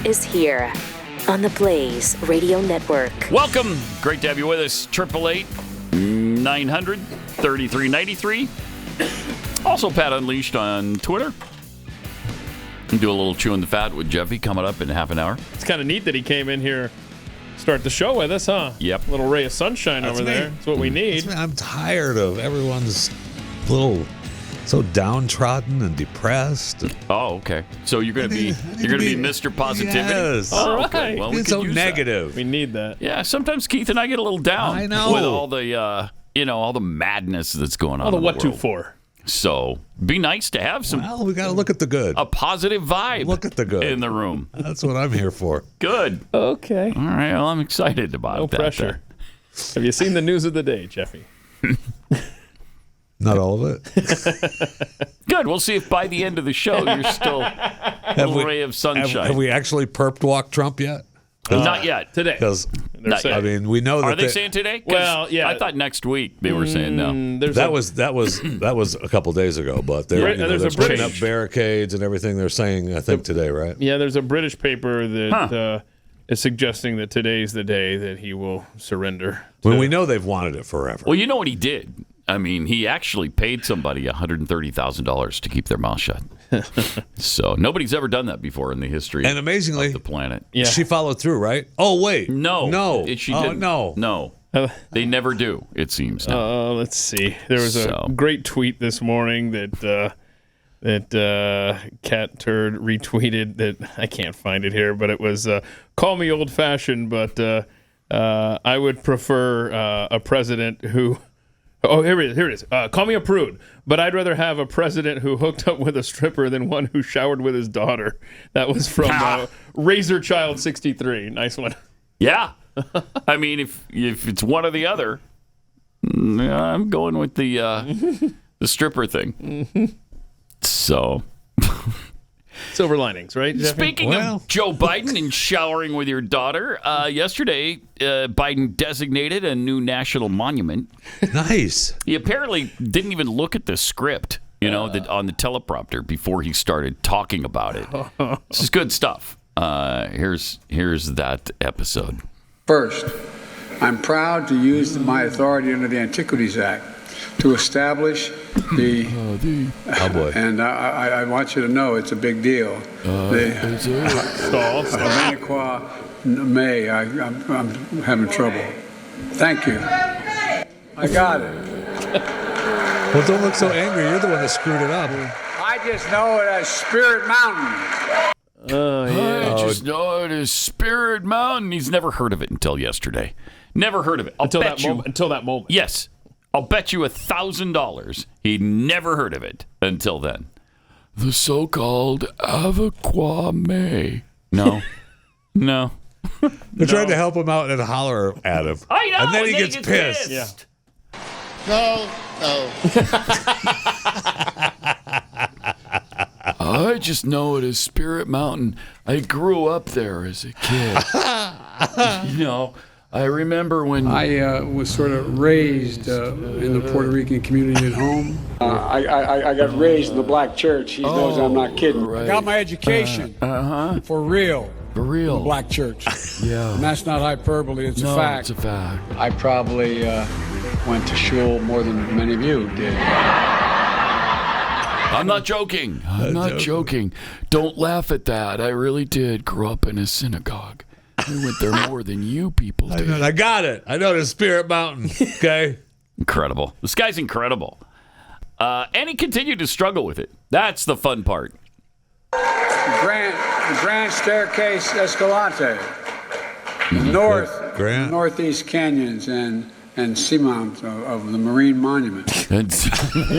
is here on the Blaze Radio Network. Welcome. Great to have you with us. 888-900-3393. Also, Pat Unleashed on Twitter. Do a little chewing the fat with Jeffy coming up in half an hour. It's kind of neat that he came in here, start the show with us, huh? Yep. Little ray of sunshine over there. That's what we need. I'm tired of everyone's little so downtrodden and depressed. Oh, okay. So you're going to be Mr. Positivity. Yes. Oh, okay. Right. Well, we It's could so use negative. that. We need that. Yeah. Sometimes Keith and I get a little down. I know. With all the all the madness that's going on. All the in what the to world. for. So be nice to have some. Well, we got to look at the good. A positive vibe. Look at the good in the room. That's what I'm here for. Good. Okay. All right. Well, I'm excited about No that. pressure. Have you seen the news of the day, Jeffy? Not all of it. Good. We'll see if by the end of the show you're still a little ray of sunshine. Have we actually perp walked Trump yet? Not yet. Today. Because Not yet. I mean, we know that Are they saying today? 'Cause Well, yeah. I thought next week they were saying no. that was a couple days ago, but they're, There's they're a putting British- up barricades and everything. They're saying, I think today, right? Yeah, there's a British paper that is suggesting that today's the day that he will surrender. When we know they've wanted it forever. Well, you know what he did? I mean, he actually paid somebody $130,000 to keep their mouth shut. So nobody's ever done that before in the history And amazingly, of the planet. Yeah. she followed through, right? Oh, wait. No. She Oh, didn't. no. No. They never do, it seems. Now. Let's see. There was a great tweet this morning that Cat Turd retweeted that I can't find it here, but it was call me old-fashioned, but I would prefer a president who. Oh, here it is. Call me a prude, but I'd rather have a president who hooked up with a stripper than one who showered with his daughter. That was from Razor Child 63. Nice one. Yeah. I mean, if it's one or the other, I'm going with the stripper thing. So. Silver linings, right, Jeffy? Speaking of Joe Biden and showering with your daughter, yesterday Biden designated a new national monument. Nice. He apparently didn't even look at the script, on the teleprompter before he started talking about it. This is good stuff. Here's that episode. First, I'm proud to use my authority under the Antiquities Act to establish the and I want you to know it's a big deal. The Manicua May. I'm having trouble. Thank you. I got it. Well, don't look so angry. You're the one that screwed it up. I just know it as Spirit Mountain. I just know it is Spirit Mountain. He's never heard of it until yesterday. Never heard of it. Until that moment. Yes. I'll bet you $1,000 he never heard of it until then. The so-called Avaqua May. No. No. They're trying to help him out and holler at him. I know. And then he gets pissed. Yeah. No. I just know it as Spirit Mountain. I grew up there as a kid. I remember when I was sort of raised in the Puerto Rican community at home. I got raised in the black church. He knows I'm not kidding. Right. I got my education for real. For real. In the black church. Yeah. And that's not hyperbole. It's a fact. It's a fact. I probably went to shul more than many of you did. I'm not joking. I'm not joking. Don't laugh at that. I really did grow up in a synagogue. I went there more than you people did. I got it. I know the Spirit Mountain. Okay. Incredible. This guy's incredible. And he continued to struggle with it. That's the fun part. The Grand Staircase Escalante. Northeast canyons and seamount of the Marine Monument. And,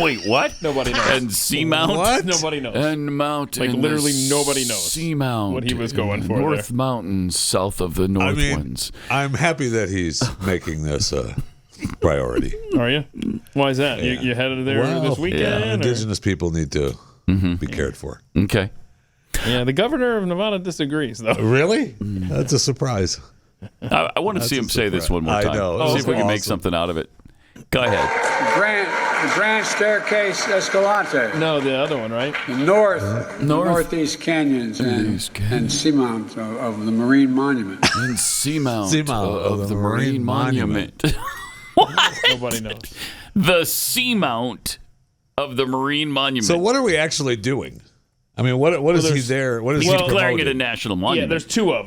wait, what? Nobody knows. And seamount? What? Nobody knows. And mountain. Like, literally nobody knows Seamount. what he was going for North there. Mountains, south of the North Winds. I'm happy that he's making this a priority. Are you? Why is that? Yeah. You headed there this weekend? or- Indigenous people need to be cared for. Okay. Yeah, the governor of Nevada disagrees, though. Really? That's a surprise. I want to see him say this one more time. I know. See if we can make something out of it. Go ahead. The the Grand Staircase Escalante. No, the other one, right? The northeast canyons and seamount of the Marine Monument. And seamount of the Marine Monument. What? Nobody knows. The seamount of the Marine Monument. So what are we actually doing? I mean, what is he there? What is He's he declaring it a promoting? national monument. Yeah, there's two of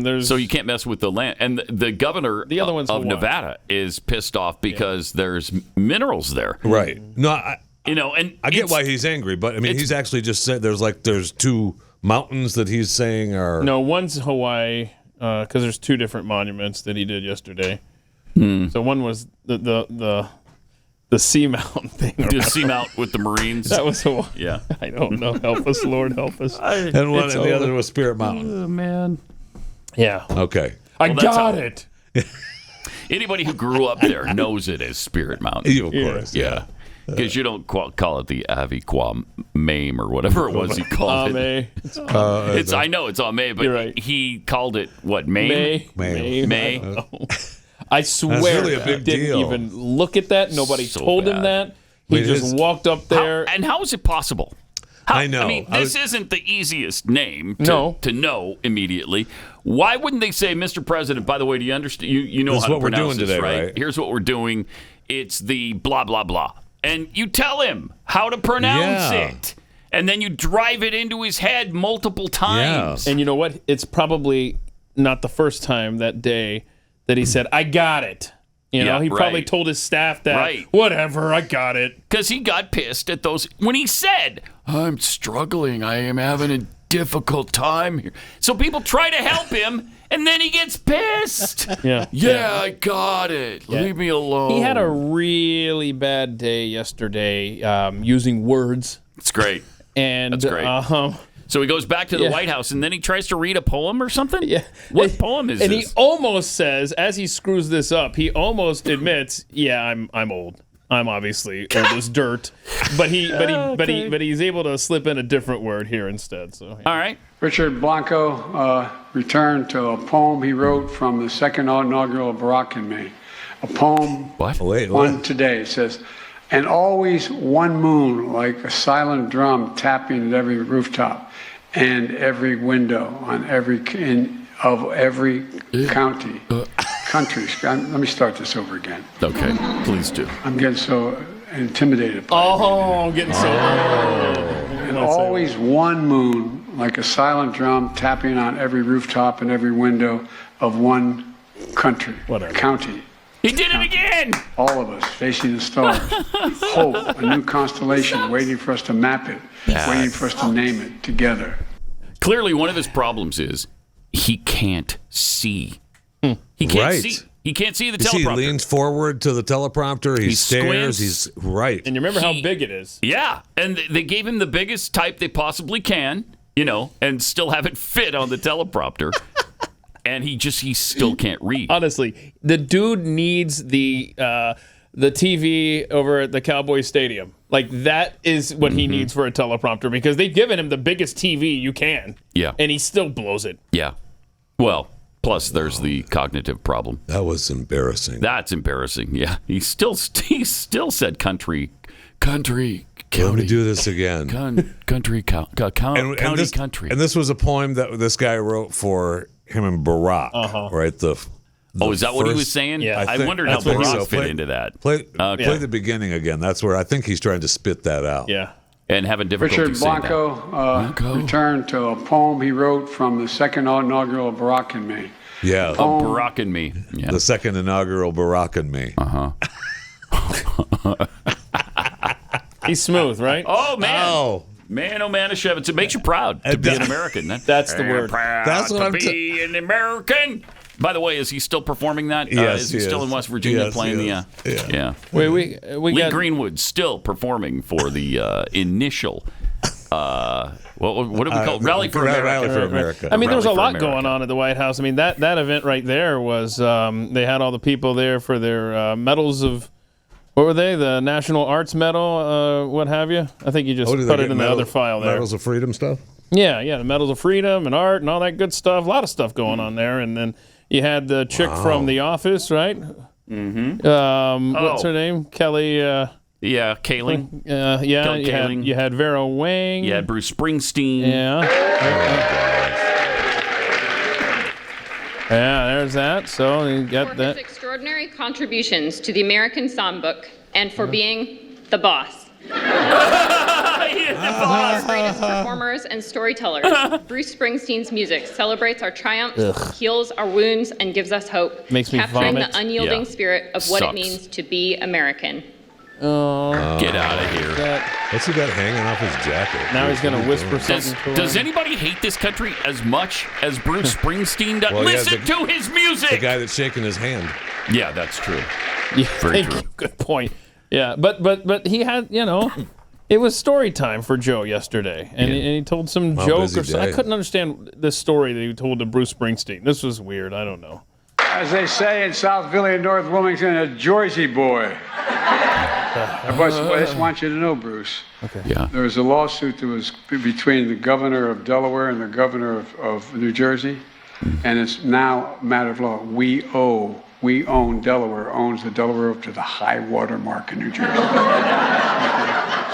them. So you can't mess with the land. And the governor The other one's of Hawaii. Nevada is pissed off because there's minerals there. Right. No, I And get it's- why he's angry, but I mean, he's actually just said there's two mountains that he's saying are. No, one's Hawaii because there's two different monuments that he did yesterday. So one was the seamount thing. the seamount with the Marines. That was Hawaii. Yeah. I don't know. Help us, Lord, help us. And the other was Spirit Mountain. Oh, man. Yeah. Okay. I that's got how- it. Anybody who grew up there knows it as Spirit Mountain. Of course. Yeah. Because you don't call it the Aviquam Mame or whatever it was he called it. Ame. I know it's on May, but You're right. he called it what? Mame? May. I swear, really a big didn't deal. even look at that. Nobody So told him bad. that. He Wait, just walked up there. And how is it possible? I know. I mean, this isn't the easiest name to know immediately. Why wouldn't they say, Mr. President, by the way, do you understand? You know This is how to what we're pronounce doing this, today, right? right? Here's what we're doing. It's the blah, blah, blah. And you tell him how to pronounce Yeah. it. And then you drive it into his head multiple times. And you know what? It's probably not the first time that day that he said, I got it. You know, Yeah, he probably right. told his staff that, Right. whatever, I got it. Because he got pissed at those. When he said, I'm struggling, I am having a difficult time here. So people try to help him, and then he gets pissed. Yeah. I got it. Leave me alone. He had a really bad day yesterday using words. It's great. And That's great. So he goes back to the White House, and then he tries to read a poem or something? Yeah. What poem is and this? he almost says, as he screws this up, he almost admits, yeah, I'm old. I'm obviously old as dirt. But he's able to slip in a different word here instead. So All right. Richard Blanco returned to a poem he wrote from the second inaugural Barack and me. A poem What? Wait, one what? today. It says, and always one moon like a silent drum tapping at every rooftop and every window on every every county. Countries. Let me start this over again. Okay, please do. I'm getting so intimidated by it. I'm getting so And always one moon, like a silent drum, tapping on every rooftop and every window of one country, county. He did it again! All of us facing the stars. Hope, a new constellation waiting for us to map it, waiting for us to name it together. Clearly, one of his problems is he can't see. He can't Right. see. He can't see the You see, he teleprompter. leans forward to the teleprompter. He stares. squints. He's right. And you remember how big it is. Yeah, and they gave him the biggest type they possibly can, and still have it fit on the teleprompter. And he still can't read. Honestly, the dude needs the TV over at the Cowboy Stadium. Like, that is what he needs for a teleprompter because they've given him the biggest TV you can. Yeah. And he still blows it. Yeah. Well, plus there's the cognitive problem. That was embarrassing. That's embarrassing. Yeah. He still said country, county. Let me do this again. Country, county, this, country. And this was a poem that this guy wrote for him and Barack, right? Is that what he was saying? Yeah. I think wondered how that's what he Barack said. fit into that. Play the beginning again. That's where I think he's trying to spit that out. Yeah. And having difficulty Richard saying Blanco returned to a poem he wrote from the second inaugural Barack and me. Yeah. that. Barack and me. Yeah. The second inaugural Barack and me. He's smooth, right? Oh, man. Oh. Man, oh, man, It makes you proud to be an American. That's the word. Proud That's what to I'm be an American. By the way, is he still performing that? Yes, is he he still is. in West Virginia Yes, playing he the? is. Yeah. We Lee got Greenwood's still performing for the initial. What do we call it? Rally for America? Rally for America. I mean, there was a Rally for lot America. going on at the White House. I mean, that event right there was they had all the people there for their medals of what were they? The National Arts Medal, what have you? I think you just put it in the other file there. Medals of Freedom stuff? Yeah, the Medals of Freedom and Art and all that good stuff. A lot of stuff going on there. And then you had the chick from The Office, right? Mm-hmm. What's her name? Kelly Yeah, Kaling. Yeah, you had Vera Wang. You had Bruce Springsteen. Yeah. Yeah, there's that. So you got for that. his extraordinary contributions to the American songbook and for being the boss. One of our greatest performers and storytellers, Bruce Springsteen's music celebrates our triumphs, heals our wounds, and gives us hope. Makes me capturing vomit. the unyielding spirit of what Sucks. it means to be American. Get out of here. What's he got hanging off his jacket? Now he's going to whisper Does, something to does him. anybody hate this country as much as Bruce Springsteen does? Well, yeah, Listen to his music. The guy that's shaking his hand. Yeah, that's true. Yeah, Very thank true. you. Good point. Yeah, but he had, it was story time for Joe yesterday, and he told some joke busy or something. I day. couldn't understand this story that he told to Bruce Springsteen. This was weird. I don't know. As they say in South Philly and North Wilmington, a Jersey boy. I just want you to know, Bruce. Yeah. There was a lawsuit that was between the governor of Delaware and the governor of New Jersey, and it's now a matter of law. We own Delaware, owns the Delaware up to the high water mark in New Jersey.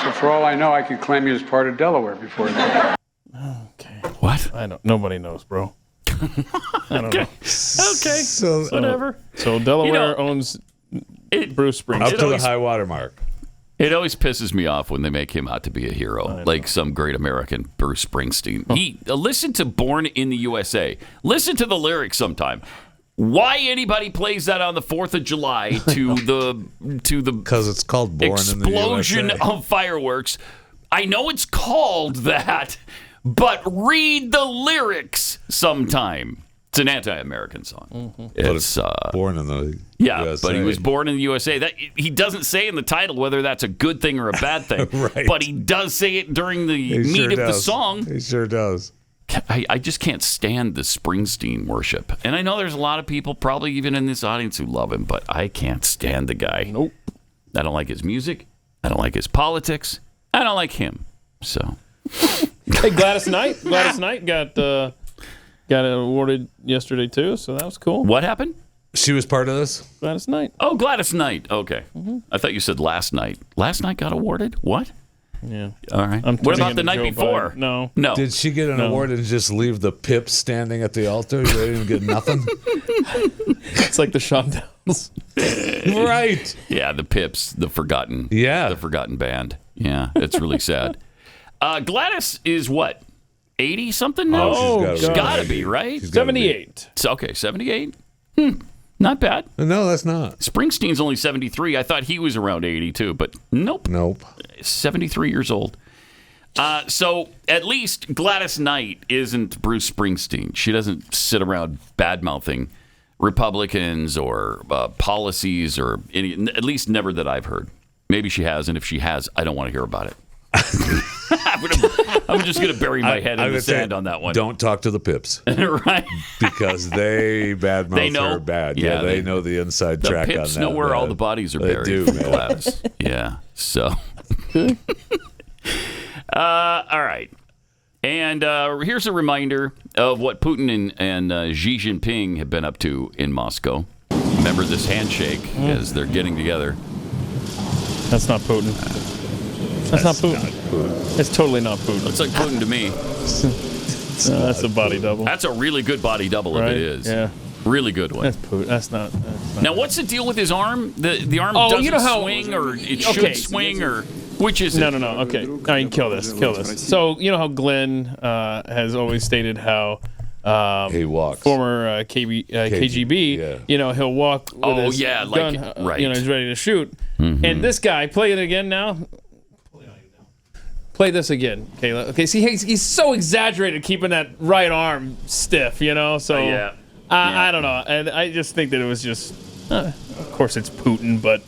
So for all I know, I could claim you as part of Delaware before that. Okay. What? Nobody knows, bro. I don't know. Okay. So Whatever. So Delaware owns Bruce Up Springsteen. to the high water mark. It always pisses me off when they make him out to be a hero, like some great American Bruce Springsteen. Listen to Born in the USA. Listen to the lyrics sometime. Why anybody plays that on the 4th of July to the Because it's called Born explosion in the USA. of fireworks. I know it's called that, but read the lyrics sometime. It's an anti-American song. It's Born in the yeah, USA. but he was born in the USA. That he doesn't say in the title whether that's a good thing or a bad thing. Right. But he does say it during the He meat sure of the does. song. He sure does. I just can't stand the Springsteen worship. And I know there's a lot of people, probably even in this audience, who love him, but I can't stand the guy. Nope. I don't like his music. I don't like his politics. I don't like him. So Hey, Gladys Knight. Gladys Knight got awarded yesterday too, so that was cool. what happened? She was part of this? Gladys Knight. Oh, Gladys Knight. Okay. I thought you said last night. Last night got awarded? What? Yeah. All right. I'm What tuning about the into night Joe before? Biden. No. Did she get an award and just leave the pips standing at the altar? They didn't get nothing? It's like the Shondells. Right. Yeah, the Pips, the forgotten band. Yeah, it's really sad. Gladys is what? 80 something now? Oh, she's God. got to be, right? She's gotta be. 78. So, okay, 78. Not bad. No, that's not. Springsteen's only 73. I thought he was around 82, but nope. 73 years old. So at least Gladys Knight isn't Bruce Springsteen. She doesn't sit around bad-mouthing Republicans or policies or any, at least never that I've heard. Maybe she has, and if she has, I don't want to hear about it. I'm just going to bury my head in the sand on that one. Don't talk to the pips. Right. Because they badmouth They know. her bad. Yeah, Yeah, they know the inside The track on that. Pips know where all the bodies are They buried. do, from man. Gladys. Yeah. So. All right. And here's a reminder of what Putin and Xi Jinping have been up to in Moscow. Remember this handshake as they're getting together. That's not Putin. That's not Putin. It's totally not Putin. Looks like Putin to me. That's a body double. That's a really good body double Right? if it is. Yeah. Really good one. That's Putin. That's not. Now, what's the deal with his arm? The arm Oh, doesn't you know how- swing, or it Okay. should swing, or which is it? No. Okay. All right, kill this. So, you know how Glenn has always stated how He walks. former KGB, yeah. he'll walk with his like, gun, right. he's ready to shoot. And this guy, play it again now. Play this again, Kayla. Okay, see, he's so exaggerated keeping that right arm stiff, so Yeah. I don't know. And I just think that it was just, of course it's Putin, but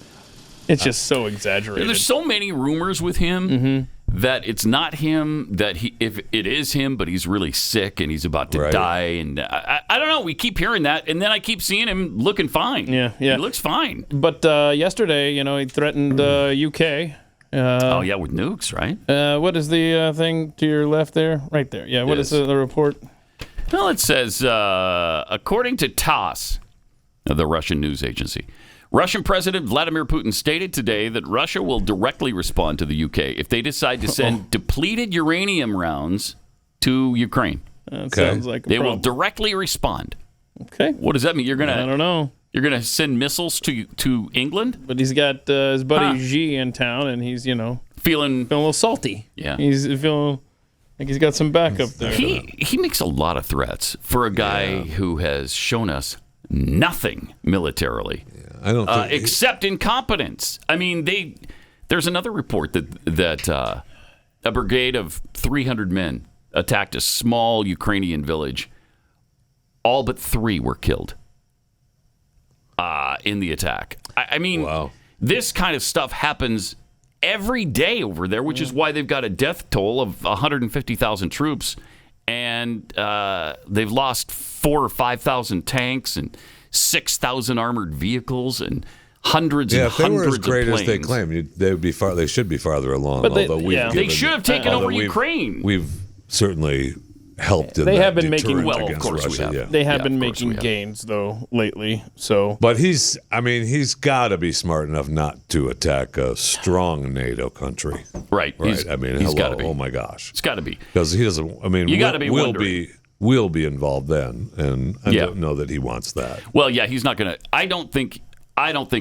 it's just so exaggerated. There's so many rumors with him that it's not him, that if it is him, but he's really sick and he's about to die. And I don't know. We keep hearing that, and then I keep seeing him looking fine. Yeah. He looks fine. But yesterday, he threatened UK. With nukes, right? What is the thing to your left there? Right there. Yeah, what is the report? Well, it says, according to TASS, the Russian news agency, Russian President Vladimir Putin stated today that Russia will directly respond to the UK if they decide to send depleted uranium rounds to Ukraine. Sounds like they will directly respond. Okay. What does that mean? I don't know. You're gonna send missiles to England? But he's got his buddy Xi in town, and he's feeling a little salty. Yeah, he's feeling like he's got some backup there. He makes a lot of threats for a guy who has shown us nothing militarily. I don't think except incompetence. I mean, there's another report that a brigade of 300 men attacked a small Ukrainian village. All but 3 were killed in the attack. I mean, this kind of stuff happens every day over there, which is why they've got a death toll of 150,000 troops, and they've lost 4,000 or 5,000 tanks and 6,000 armored vehicles and hundreds and hundreds of planes. If they were as great as they claim, they should be farther along. But they should have taken over Ukraine. We've certainly helped in they that have been making of course Russia. we have. They have been making gains though lately. So, but he's got to be smart enough not to attack a strong NATO country. Right. I mean, he's got to be. Oh my gosh, it's got to be because he doesn't. I mean, you got to be. We'll be involved then, and I don't know that he wants that. Well, yeah, he's not going to. I don't think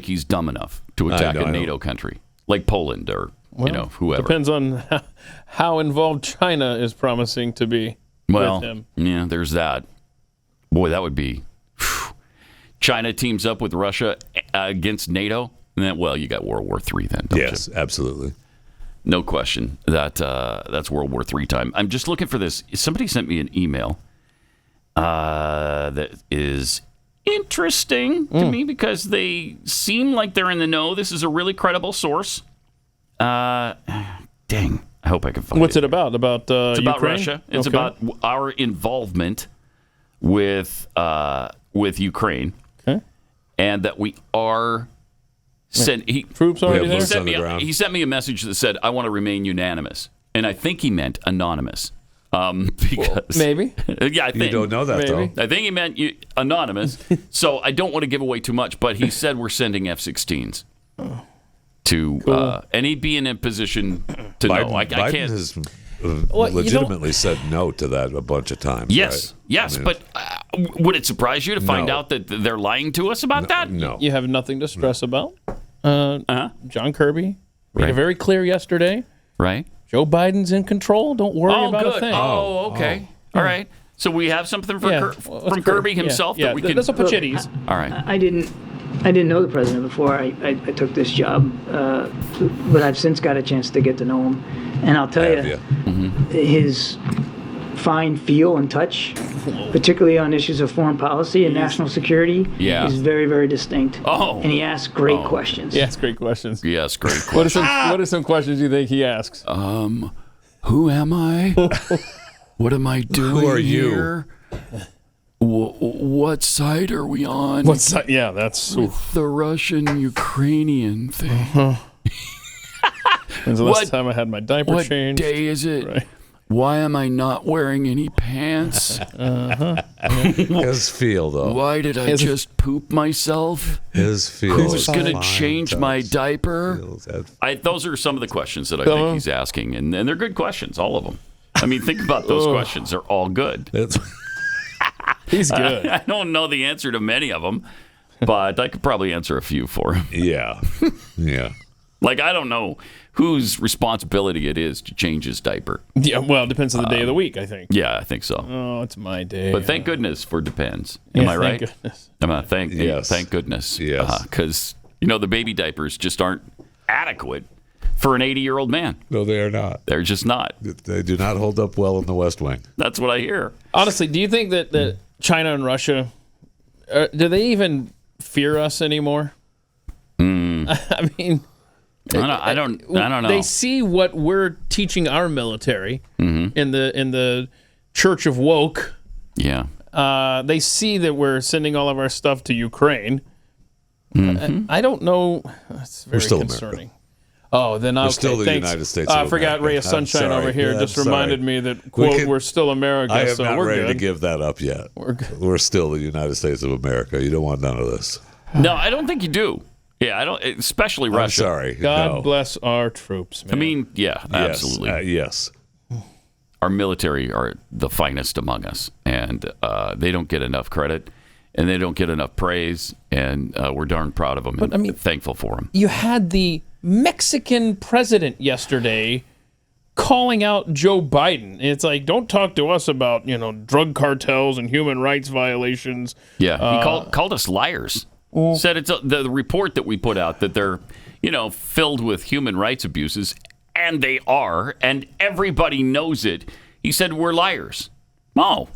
he's dumb enough to attack a NATO country like Poland or whoever. Depends on how involved China is promising to be. Well, with him. Yeah, there's that. Boy, that would be. China teams up with Russia against NATO. And then, you got World War III then, don't you? Yes, absolutely. No question. That's World War III time. I'm just looking for this. Somebody sent me an email that is interesting to me because they seem like they're in the know. This is a really credible source. Dang. I hope I can find it. What's it about? It's about Ukraine? Russia. It's about our involvement with Ukraine, and that we are troops already there. He sent me a message that said, "I want to remain unanimous," and I think he meant anonymous. Because maybe, yeah, I think you don't know that though. I think he meant anonymous, so I don't want to give away too much. But he said we're sending F-16s. And he'd be in a position to know. I can't. Biden has legitimately said no to that a bunch of times. Yes, right? yes, but would it surprise you to find out that they're lying to us about that? No. You have nothing to stress about. John Kirby made it very clear yesterday. Right. Joe Biden's in control. Don't worry about a thing. Oh, okay. All right. So we have something from Kirby himself that we can. This will put you at ease. All right. I didn't know the president before I took this job, but I've since got a chance to get to know him, and I'll tell you, his fine feel and touch, particularly on issues of foreign policy and national security, is very, very distinct. Oh. And he asks great questions. He asks great questions. Yes, great questions. What are some questions you think he asks? Who am I? What am I doing Who are here? What side are we on? What side? Yeah, that's with the Russian-Ukrainian thing. When's the last time I had my diaper changed? What day is it? Right. Why am I not wearing any pants? His feel, though. Why did I just poop myself? His feel. Who's going to change my diaper? Those are some of the questions that I think he's asking, and they're good questions, all of them. I mean, think about those questions. They're all good. He's good. I don't know the answer to many of them, but I could probably answer a few for him. Yeah. Like, I don't know whose responsibility it is to change his diaper. Yeah, well, it depends on the day of the week, I think. Yeah, I think so. Oh, it's my day. But thank goodness for depends. Am I right? Thank goodness. Thank goodness. Yes. Because, the baby diapers just aren't adequate for an 80-year-old man. No, they are not. They're just not. They do not hold up well in the West Wing. That's what I hear. Honestly, do you think that China and Russia, do they even fear us anymore? I mean, I don't know. They see what we're teaching our military in the Church of Woke. Yeah. They see that we're sending all of our stuff to Ukraine. I don't know. That's very concerning. America. Oh, then okay. We're still the thanks. United States of I forgot America. Ray of Sunshine over here just reminded me that, quote, we're still America, I am so not we're ready good. to give that up yet. We're good. We're still the United States of America. You don't want none of this. No, I don't think you do. Yeah, I don't. Especially I'm Russia. sorry. God no. bless our troops, man. I mean, yeah, absolutely. Yes. Our military are the finest among us, and they don't get enough credit, and they don't get enough praise, and we're darn proud of them and thankful for them. You had the Mexican president yesterday calling out Joe Biden. It's like, don't talk to us about, drug cartels and human rights violations. Yeah, he called us liars. Said it's the report that we put out that they're, filled with human rights abuses, and they are, and everybody knows it. He said we're liars. Oh,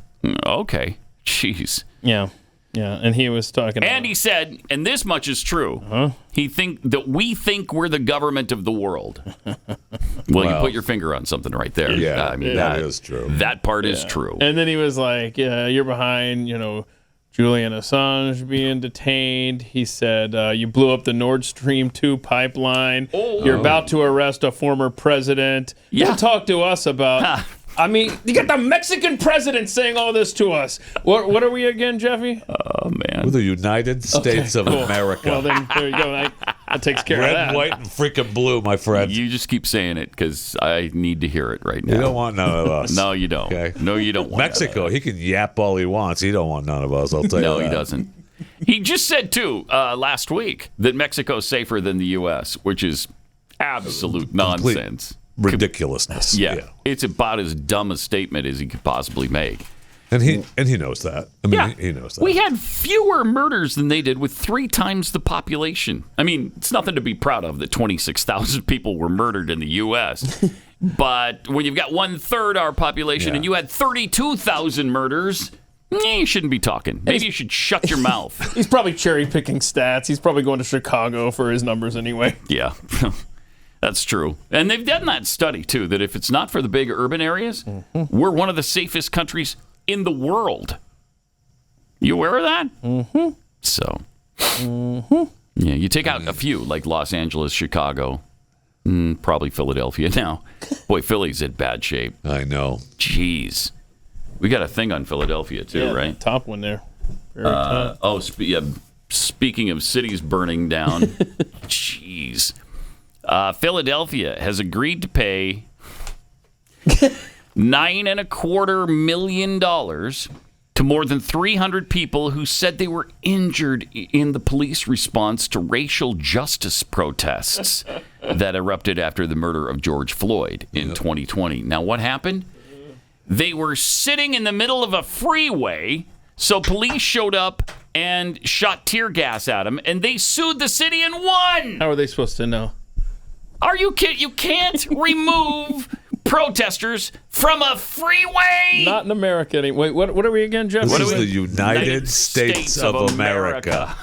okay. Jeez. Yeah, and he was talking And he said, and this much is true, we think we're the government of the world. Well, you put your finger on something right there. Yeah, I mean, that is true. That part is true. And then he was like, you're behind, Julian Assange being detained. He said, you blew up the Nord Stream 2 pipeline. You're about to arrest a former president. Yeah. Don't talk to us about... I mean, you got the Mexican president saying all this to us. What are we again, Jeffy? Oh, man. We're the United States of America. Well, then, there you go. That takes care Red, of that. white, and freaking blue, my friend. You just keep saying it because I need to hear it right now. You don't want none of us. No, you don't. Okay. No, you don't want Mexico, he can yap all he wants. He don't want none of us, I'll tell you No, that. he doesn't. He just said, too, last week that Mexico's safer than the U.S., which is absolute nonsense. Ridiculousness. Yeah. It's about as dumb a statement as he could possibly make. And he knows that. I mean, he knows that. We had fewer murders than they did with 3 times the population. I mean, it's nothing to be proud of that 26,000 people were murdered in the U.S. But when you've got 1/3 our population and you had 32,000 murders, you shouldn't be talking. Maybe you should shut your mouth. He's probably cherry-picking stats. He's probably going to Chicago for his numbers anyway. Yeah. That's true. And they've done that study, too, that if it's not for the big urban areas, we're one of the safest countries in the world. You aware of that? Mm-hmm. So, yeah, you take out a few, like Los Angeles, Chicago, probably Philadelphia now. Boy, Philly's in bad shape. I know. Jeez. We got a thing on Philadelphia, too, right? Top one there. Very top. Speaking of cities burning down, jeez. Philadelphia has agreed to pay $9.25 million to more than 300 people who said they were injured in the police response to racial justice protests that erupted after the murder of George Floyd in 2020. Now, what happened? They were sitting in the middle of a freeway, so police showed up and shot tear gas at them, and they sued the city and won. How are they supposed to know? Are you kidding? You can't remove protesters from a freeway. Not in America anymore. Wait, what are we again, Jeff? This is the United States of America.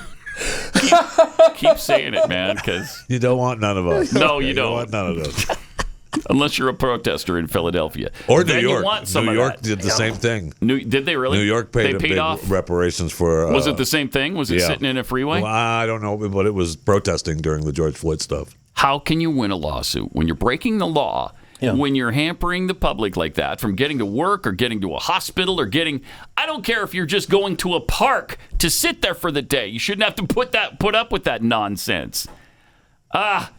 Keep saying it, man, because you don't want none of us. No, you don't want none of us. Unless you're a protester in Philadelphia. Or then New York. You want some New of York that. did the same thing. Did they really? New York paid big off reparations for... was it the same thing? Was it sitting in a freeway? Well, I don't know, but it was protesting during the George Floyd stuff. How can you win a lawsuit when you're breaking the law, when you're hampering the public like that from getting to work or getting to a hospital or getting... I don't care if you're just going to a park to sit there for the day. You shouldn't have to put up with that nonsense. The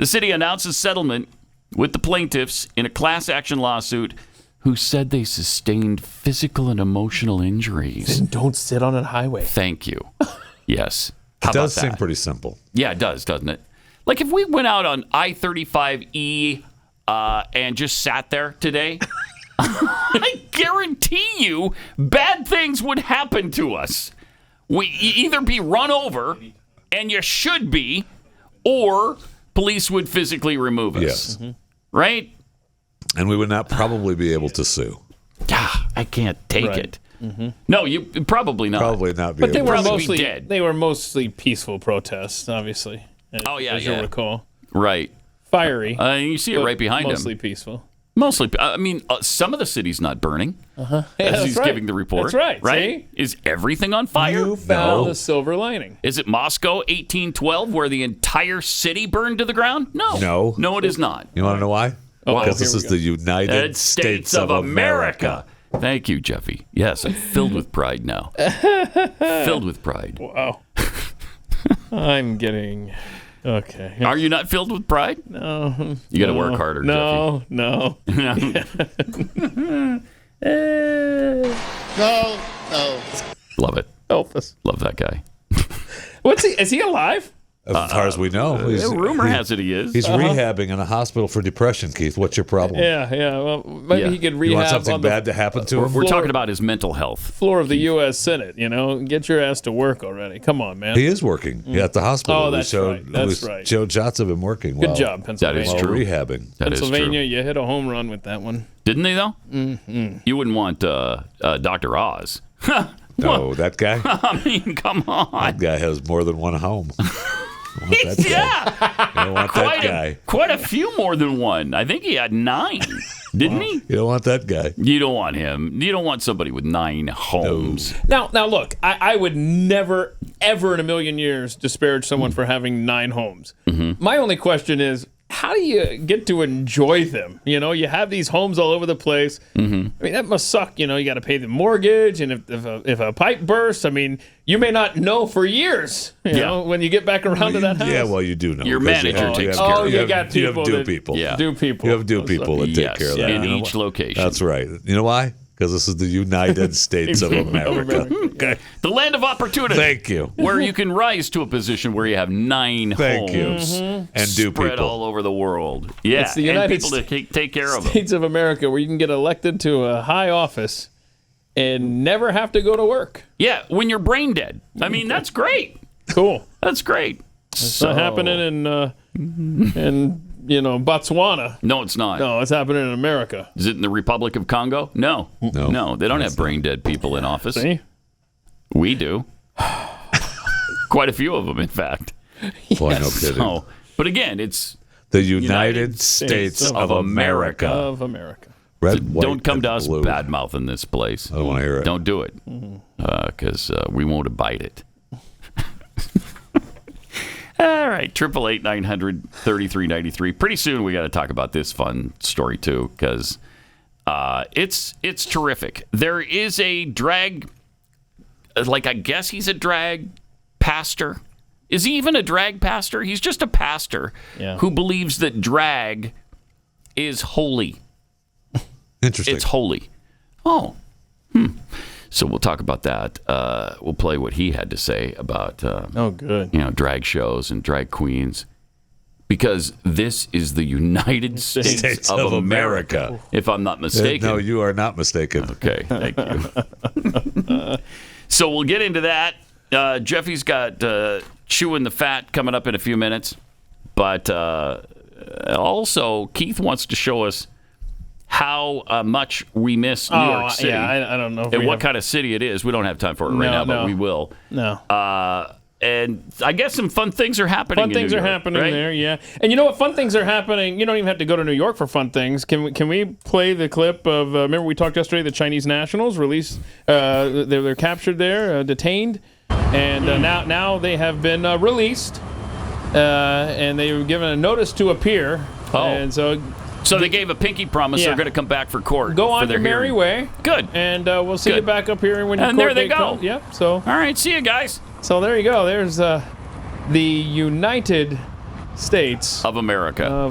city announced a settlement with the plaintiffs in a class action lawsuit who said they sustained physical and emotional injuries. Then don't sit on a highway. Thank you. Yes. It does seem pretty simple. Yeah, it does, doesn't it? Like if we went out on I-35E and just sat there today, I guarantee you bad things would happen to us. We either be run over, and you should be, or police would physically remove us. Yes. Mm-hmm. Right? And we would not probably be able to sue. I can't take it. Mm-hmm. No, you probably not. Probably not be But they able were to sue. mostly dead. They were mostly peaceful protests, obviously. As you'll recall. Right. Fiery. You see it right behind him. Mostly peaceful. Mostly. I mean, some of the city's not burning. Yeah, as he's right. giving the report. That's right. Right? See? Is everything on fire? You found the silver lining. Is it Moscow 1812 where the entire city burned to the ground? No. No, it is not. You want to know why? Why? Because this is the United States of America. Thank you, Jeffy. Yes, I'm filled with pride now. Filled with pride. Wow. I'm getting... Okay. Are you not filled with pride? No. You got to work harder, No. No. Love it. Elvis. Love that guy. Is he alive? As far as we know. Rumor has it he is. He's rehabbing in a hospital for depression, Keith. What's your problem? Yeah. Well, maybe he could rehab. You want something on the bad to happen to him? We're talking about his mental health. floor of the U.S. Senate. Get your ass to work already. Come on, man. He is working at the hospital. Oh, that's right. That's right. Joe Jots have been working. Good job, Pennsylvania. That is true. Rehabbing. That is Pennsylvania, true. you hit a home run with that one. Didn't they, though? Mm-hmm. You wouldn't want Dr. Oz. No, that guy? I mean, come on. That guy has more than one home. You don't want that guy. Quite a few more than one. I think he had 9, didn't he? You don't want that guy. You don't want him. You don't want somebody with 9 homes. Now look, I would never, ever in a million years disparage someone for having 9 homes. Mm-hmm. My only question is, how do you get to enjoy them? You have these homes all over the place. Mm-hmm. I mean, that must suck. You got to pay the mortgage, and if a pipe bursts, I mean, you may not know for years. You know, when you get back around to that house. Yeah, well, you do know. Your manager takes care of it. You got people. You have due people. Yeah. Due people. You have due people that take care of that. In each location. That's right. You know why? Because this is the United States of America. Okay. The land of opportunity. Thank you. Where you can rise to a position where you have 9 Thank you. homes. And do spread people. all over the world. Yeah. It's the United and people to take care of them. States of America, where you can get elected to a high office and never have to go to work. Yeah, when you're brain dead. I mean, that's great. Cool. That's great. It's not happening in Botswana. No, it's not. No, it's happening in America. Is it in the Republic of Congo? No. They don't have brain dead people in office. See? We do. Quite a few of them, in fact. Boy, no kidding. But again, it's the United States of America. Of America. Red, white, don't come to us blue. bad-mouthing this place. I don't want to hear it. Don't do it, because we won't abide it. All right, 888-900-3393. Pretty soon we got to talk about this fun story too, because it's terrific. There is a drag, I guess he's a drag pastor. Is he even a drag pastor? He's just a pastor who believes that drag is holy. Interesting. It's holy. Oh. So we'll talk about that. We'll play what he had to say about good. Drag shows and drag queens. Because this is the United States of America, if I'm not mistaken. No, you are not mistaken. Okay, thank you. So we'll get into that. Jeffy's got Chewing the Fat coming up in a few minutes. But also, Keith wants to show us how much we miss New York City. Yeah, I don't know. And what kind of city it is. We don't have time for it right now, but we will. No. And I guess some fun things are happening in New York, happening right? there, yeah. And you know what? Fun things are happening. You don't even have to go to New York for fun things. Can we play the clip of, remember we talked yesterday, the Chinese nationals released, they're captured there, detained, and now they have been released, and they were given a notice to appear. Oh. And so they gave a pinky promise they're going to come back for court. Go on for their your merry hearing. way. Good. And we'll see you back up here when you and court there they date go. comes. Yep. So all right, see you guys. So there you go. There's the United States of America.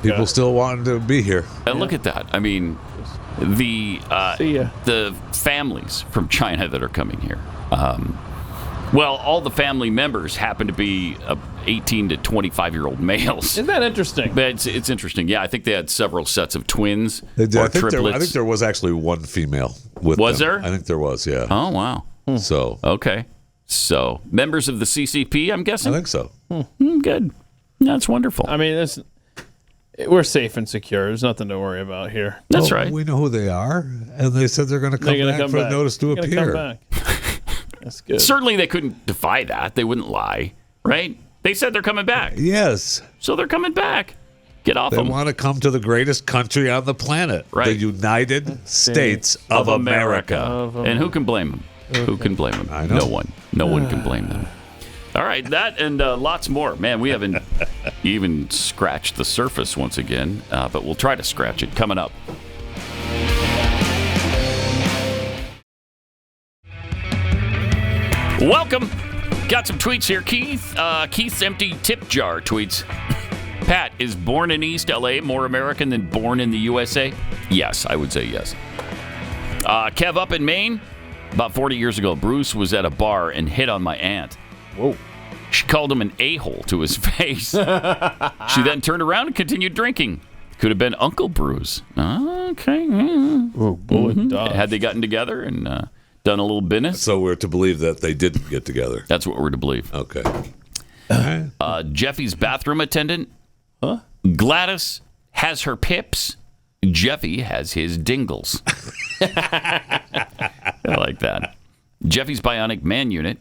People still wanting to be here. And look at that. I mean, the families from China that are coming here. Well, all the family members happen to be 18 to 25-year-old males. Isn't that interesting? But it's interesting. Yeah, I think they had several sets of twins I think triplets. there was actually one female with Was them. there? I think there was, yeah. Oh, wow. So okay. So, members of the CCP, I'm guessing? I think so. Good. That's wonderful. I mean, we're safe and secure. There's nothing to worry about here. That's right. We know who they are, and they said they're going to come back for a notice to appear. Come back. That's good. Certainly they couldn't defy that. They wouldn't lie, right? They said they're coming back. Yes. So they're coming back. Get off them. They want to come to the greatest country on the planet, right. The United States of America. And who can blame them? Who can blame them? I know. No one. No one can blame them. All right, that and lots more. Man, we haven't even scratched the surface once again, but we'll try to scratch it coming up. Welcome Got some tweets here. Keith's empty tip jar tweets. Pat, is born in East LA more American than born in the USA? Yes, I would say yes. Kev up in Maine. About 40 years ago, Bruce was at a bar and hit on my aunt. Whoa. She called him an a-hole to his face. She then turned around and continued drinking. Could have been Uncle Bruce. Okay. Oh, bullet dodge. Had they gotten together and done a little business? So we're to believe that they didn't get together. That's what we're to believe. Okay. Jeffy's bathroom attendant. Huh? Gladys has her pips. Jeffy has his dingles. I like that. Jeffy's bionic man unit.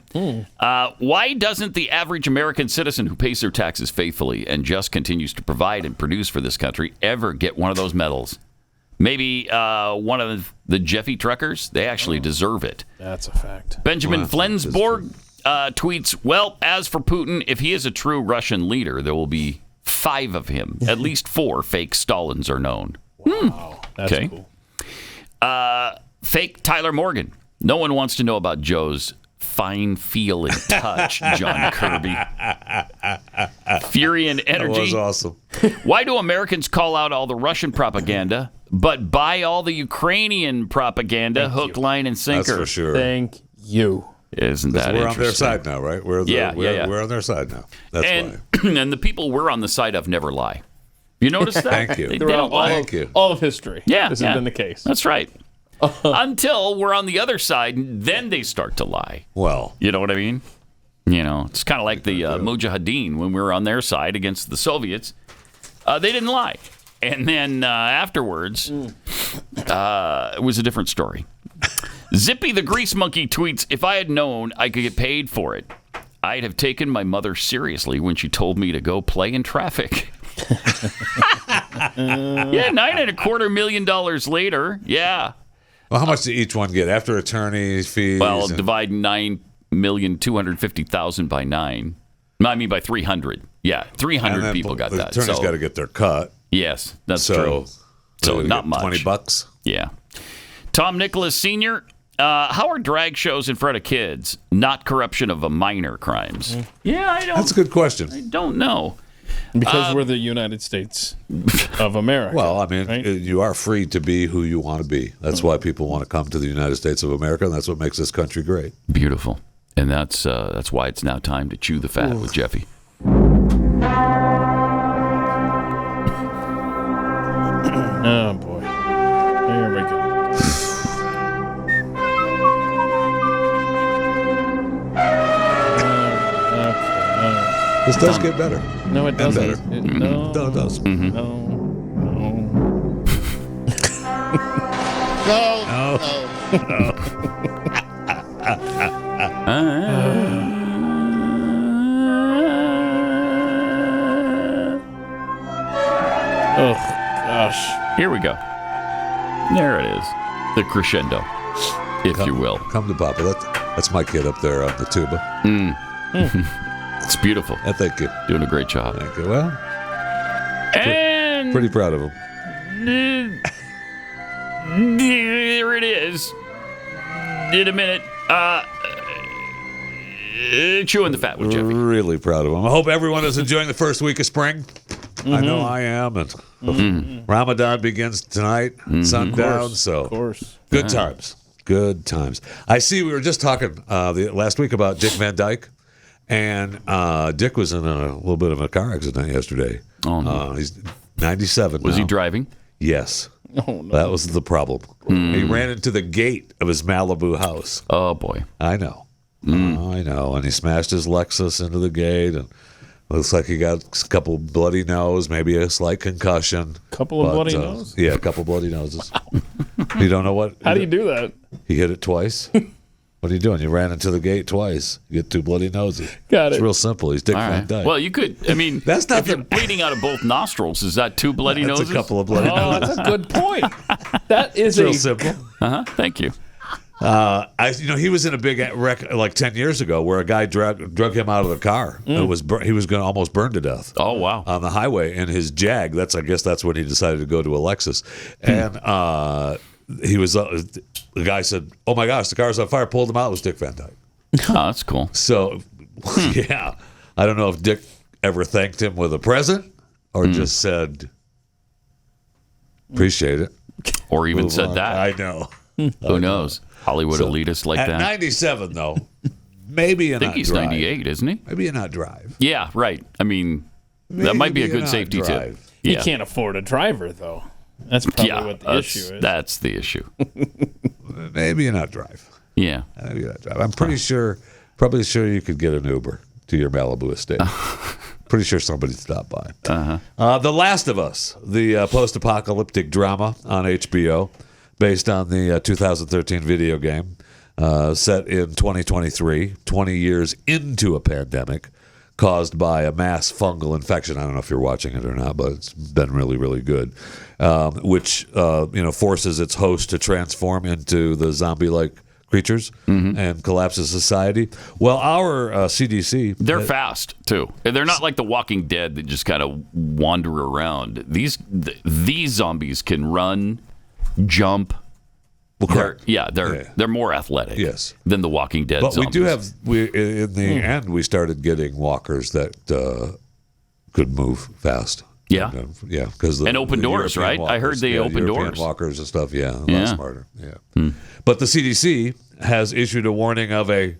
Why doesn't the average American citizen who pays their taxes faithfully and just continues to provide and produce for this country ever get one of those medals? Maybe one of the Jeffy truckers? They actually deserve it. That's a fact. Benjamin Flensborg tweets, well, as for Putin, if he is a true Russian leader, there will be 5 of him. At least 4 fake Stalins are known. Wow. That's cool. Fake Tyler Morgan. No one wants to know about Joe's fine feel and touch, John Kirby. Fury and Energy. That was awesome. Why do Americans call out all the Russian propaganda, but buy all the Ukrainian propaganda, hook, line, and sinker? That's for sure. Thank you. Isn't that we're interesting? on their side now, right? We're on their side now. That's why. And the people we're on the side of never lie. You notice that? Thank you. They don't lie. Thank you. All of history. Yeah, this has been the case. That's right. Until we're on the other side, then they start to lie. Well, you know what I mean? You know, it's kind of like the Mujahideen when we were on their side against the Soviets. They didn't lie. And then afterwards, it was a different story. Zippy the Grease Monkey tweets, if I had known I could get paid for it, I'd have taken my mother seriously when she told me to go play in traffic. Yeah, $9.25 million later. Yeah. Well, how much did each one get after attorney fees? Well, divide 9,250,000 by 9. I mean by 300. Yeah, 300 people got that. The attorney's got to get their cut. Yes, that's true. So not much. $20. Yeah. Tom Nicholas Sr. How are drag shows in front of kids not corruption of a minor crimes? Yeah, I don't. That's a good question. I don't know. Because we're the United States of America. Well, I mean, right? You are free to be who you want to be. That's why people want to come to the United States of America, and that's what makes this country great. Beautiful. And that's why it's now time to chew the fat with Jeffy. Oh, boy. Here we go. This does get better. No, it doesn't. Better. No, it does. No. Oh, gosh. Here we go. There it is. The crescendo, if you will. Come to Papa. That's my kid up there on the tuba. It's beautiful. Thank you. Doing a great job. Thank you. Well, and pretty proud of him. There it is. In a minute. Chewing the fat with Jeffy. Really proud of him. I hope everyone is enjoying the first week of spring. I know I am. And Ramadan begins tonight, sundown. So Of course. good times. Good times. I see we were just talking last week about Dick Van Dyke. And Dick was in a little bit of a car accident yesterday. Oh, no. He's 97 Was now. he driving? Yes. Oh, no. That was the problem. He ran into the gate of his Malibu house. Oh, boy. I know. I know. And he smashed his Lexus into the gate. And looks like he got a couple bloody nose, maybe a slight concussion. Couple of bloody noses? Yeah, a couple bloody noses. You don't know what? How do you do that? He hit it twice. What are you doing? You ran into the gate twice. You get 2 bloody noses. Got it. It's real simple. He's Dick All Van right. Dyke. Well, you could, I mean, That's not if you're bleeding out of both nostrils, is that 2 bloody That's noses? a couple of bloody Oh, noses. that's a good point. That is It's real simple. Thank you. He was in a big wreck like 10 years ago where a guy drug him out of the car. He was going to almost burn to death. Oh, wow. On the highway in his Jag. I guess that's when he decided to go to a Lexus. And he was the guy said, "Oh my gosh, the car's on fire!" Pulled him out. It was Dick Van Dyke. Oh, that's cool. So Yeah. I don't know if Dick ever thanked him with a present or just said, appreciate it. Or even Move said on. that. I know. Who knows? Hollywood elitist like at that. 97, though, maybe I think he's 98, isn't he? Maybe not drive. Yeah, right. I mean, that might be a good safety tip. He Yeah. can't afford a driver, though. That's probably what the issue is. That's the issue. Maybe not drive. Yeah. Maybe not drive. I'm pretty sure you could get an Uber to your Malibu estate. Pretty sure somebody stopped by. The Last of Us, the post-apocalyptic drama on HBO, based on the 2013 video game, set in 2023, 20 years into a pandemic caused by a mass fungal infection. I don't know if you're watching it or not, but it's been really, really good, which forces its host to transform into the zombie-like creatures and collapses society. Well, our CDC... They're fast, too. They're not like the Walking Dead that just kind of wander around. These zombies can run, jump. Well, they're more athletic than the Walking Dead But zombies. in the end, we started getting walkers that could move fast. Yeah. Because and open doors, European right? Walkers, I heard they open European doors. walkers and stuff, a lot smarter. Yeah. But the CDC has issued a warning of a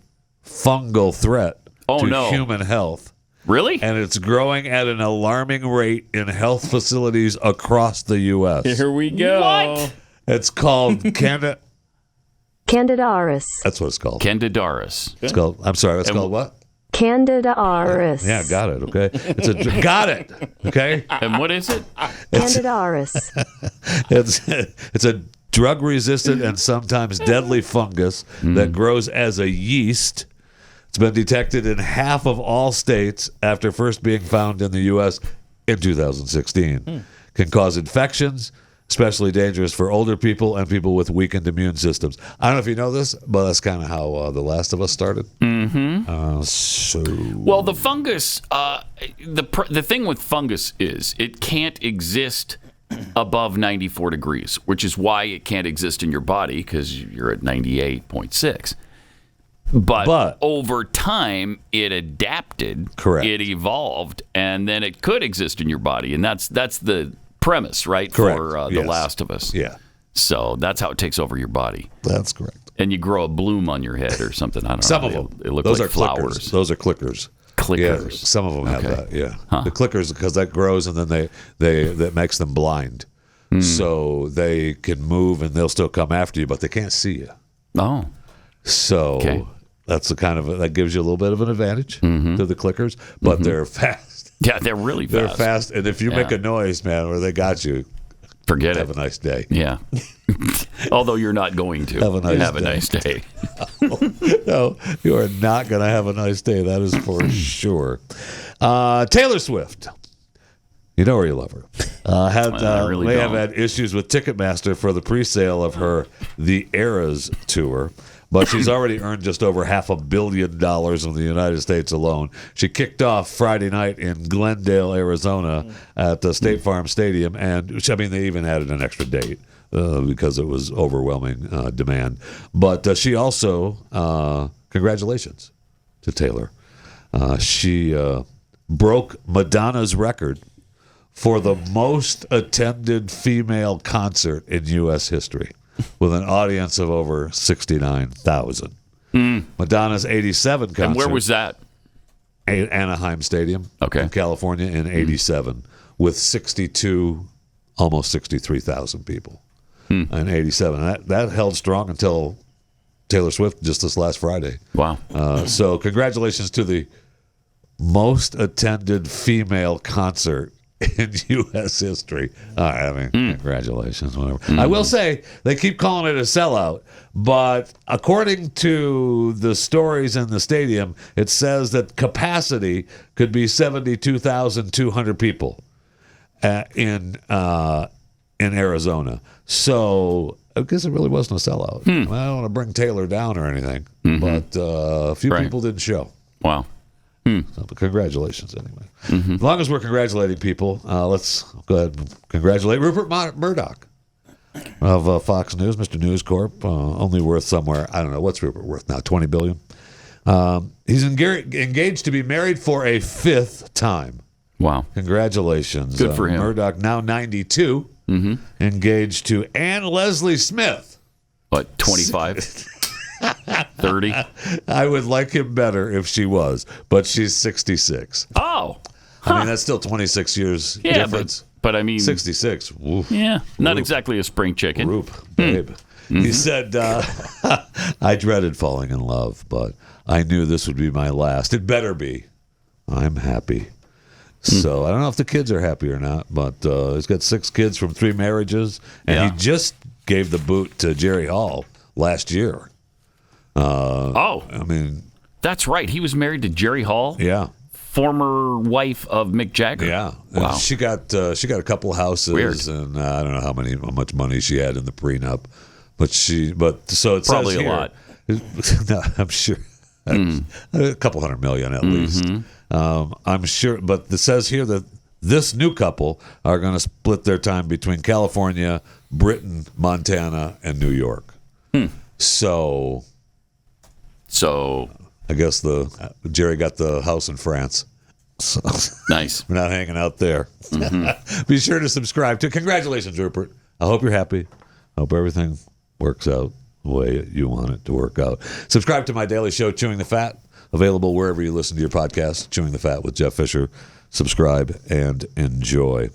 fungal threat to human health. Really? And it's growing at an alarming rate in health facilities across the U.S. Here we go. What? It's called Candidaris. That's what it's called. Candidaris. It's called. I'm sorry. It's called what? Candidaris. Yeah, got it. Okay. Got it. Okay. And what is it? Candidaris. It's a drug-resistant and sometimes deadly fungus that grows as a yeast. It's been detected in half of all states after first being found in the U.S. in 2016. Can cause infections, especially dangerous for older people and people with weakened immune systems. I don't know if you know this, but that's kind of how The Last of Us started. Well, the fungus, the thing with fungus is it can't exist above 94 degrees, which is why it can't exist in your body because you're at 98.6. But over time, it adapted. Correct. It evolved, and then it could exist in your body, and that's the premise, right? Correct. For The Last of Us. Yeah. So that's how it takes over your body. That's correct. And you grow a bloom on your head or something. I don't know. Some of them. It look Those like are flowers. clickers. Those are clickers. Clickers. Yeah, some of them have that. Yeah. Huh. The clickers, because that grows and then that makes them blind. So they can move and they'll still come after you, but they can't see you. Oh. So that's the kind of that gives you a little bit of an advantage to the clickers, but they're fast. Yeah, they're really fast. They're fast, and if you make a noise, man, where they got you, forget have it. a nice day. Yeah. Although you're not going to Have a nice day. No, you are not going to have a nice day. That is for sure. Taylor Swift. You know where you love her. I really may don't. have had issues with Ticketmaster for the pre-sale of her The Eras tour, but she's already earned just over $500 million in the United States alone. She kicked off Friday night in Glendale, Arizona at the State Farm Stadium, and they even added an extra date because it was overwhelming demand. But she also, congratulations to Taylor. She broke Madonna's record for the most attended female concert in U.S. history, with an audience of over 69,000. Madonna's 87 concert. And where was that? Anaheim Stadium in California in 87, with almost 63,000 people in 87. That held strong until Taylor Swift just this last Friday. Wow. So congratulations to the most attended female concert in U.S. history. Congratulations, whatever. I will say, they keep calling it a sellout, but according to the stories in the stadium, it says that capacity could be 72,200 people in Arizona. So I guess it really wasn't a sellout. I don't want to bring Taylor down or anything, but a few people didn't show. Wow. So, congratulations, anyway. As long as we're congratulating people, let's go ahead and congratulate Rupert Murdoch of Fox News, Mr. News Corp. Only worth somewhere, I don't know, what's Rupert worth now? $20 billion? He's engaged to be married for a 5th time. Wow. Congratulations. Good for him. Murdoch, now 92, engaged to Ann Leslie Smith. What, 25? 30? I would like him better if she was, but she's 66. Oh. I mean, that's still 26 years difference. But I mean... 66. Woof. Yeah, not Whoop. Exactly a spring chicken. Whoop, babe. He said, I dreaded falling in love, but I knew this would be my last. It better be. I'm happy. So I don't know if the kids are happy or not, but he's got 6 kids from 3 marriages, and he just gave the boot to Jerry Hall last year. I mean, that's right. He was married to Jerry Hall. Yeah, former wife of Mick Jagger. Yeah, wow. And she got a couple houses. Weird. And I don't know how much money she had in the prenup, so it probably says a lot. No, I'm sure a couple $100 million at least. I'm sure, but it says here that this new couple are going to split their time between California, Britain, Montana, and New York. So I guess Jerry got the house in France. So nice. We're not hanging out there. Be sure to subscribe to. Congratulations, Rupert. I hope you're happy. I hope everything works out the way you want it to work out. Subscribe to my daily show, Chewing the Fat. Available wherever you listen to your podcast, Chewing the Fat with Jeff Fisher. Subscribe and enjoy.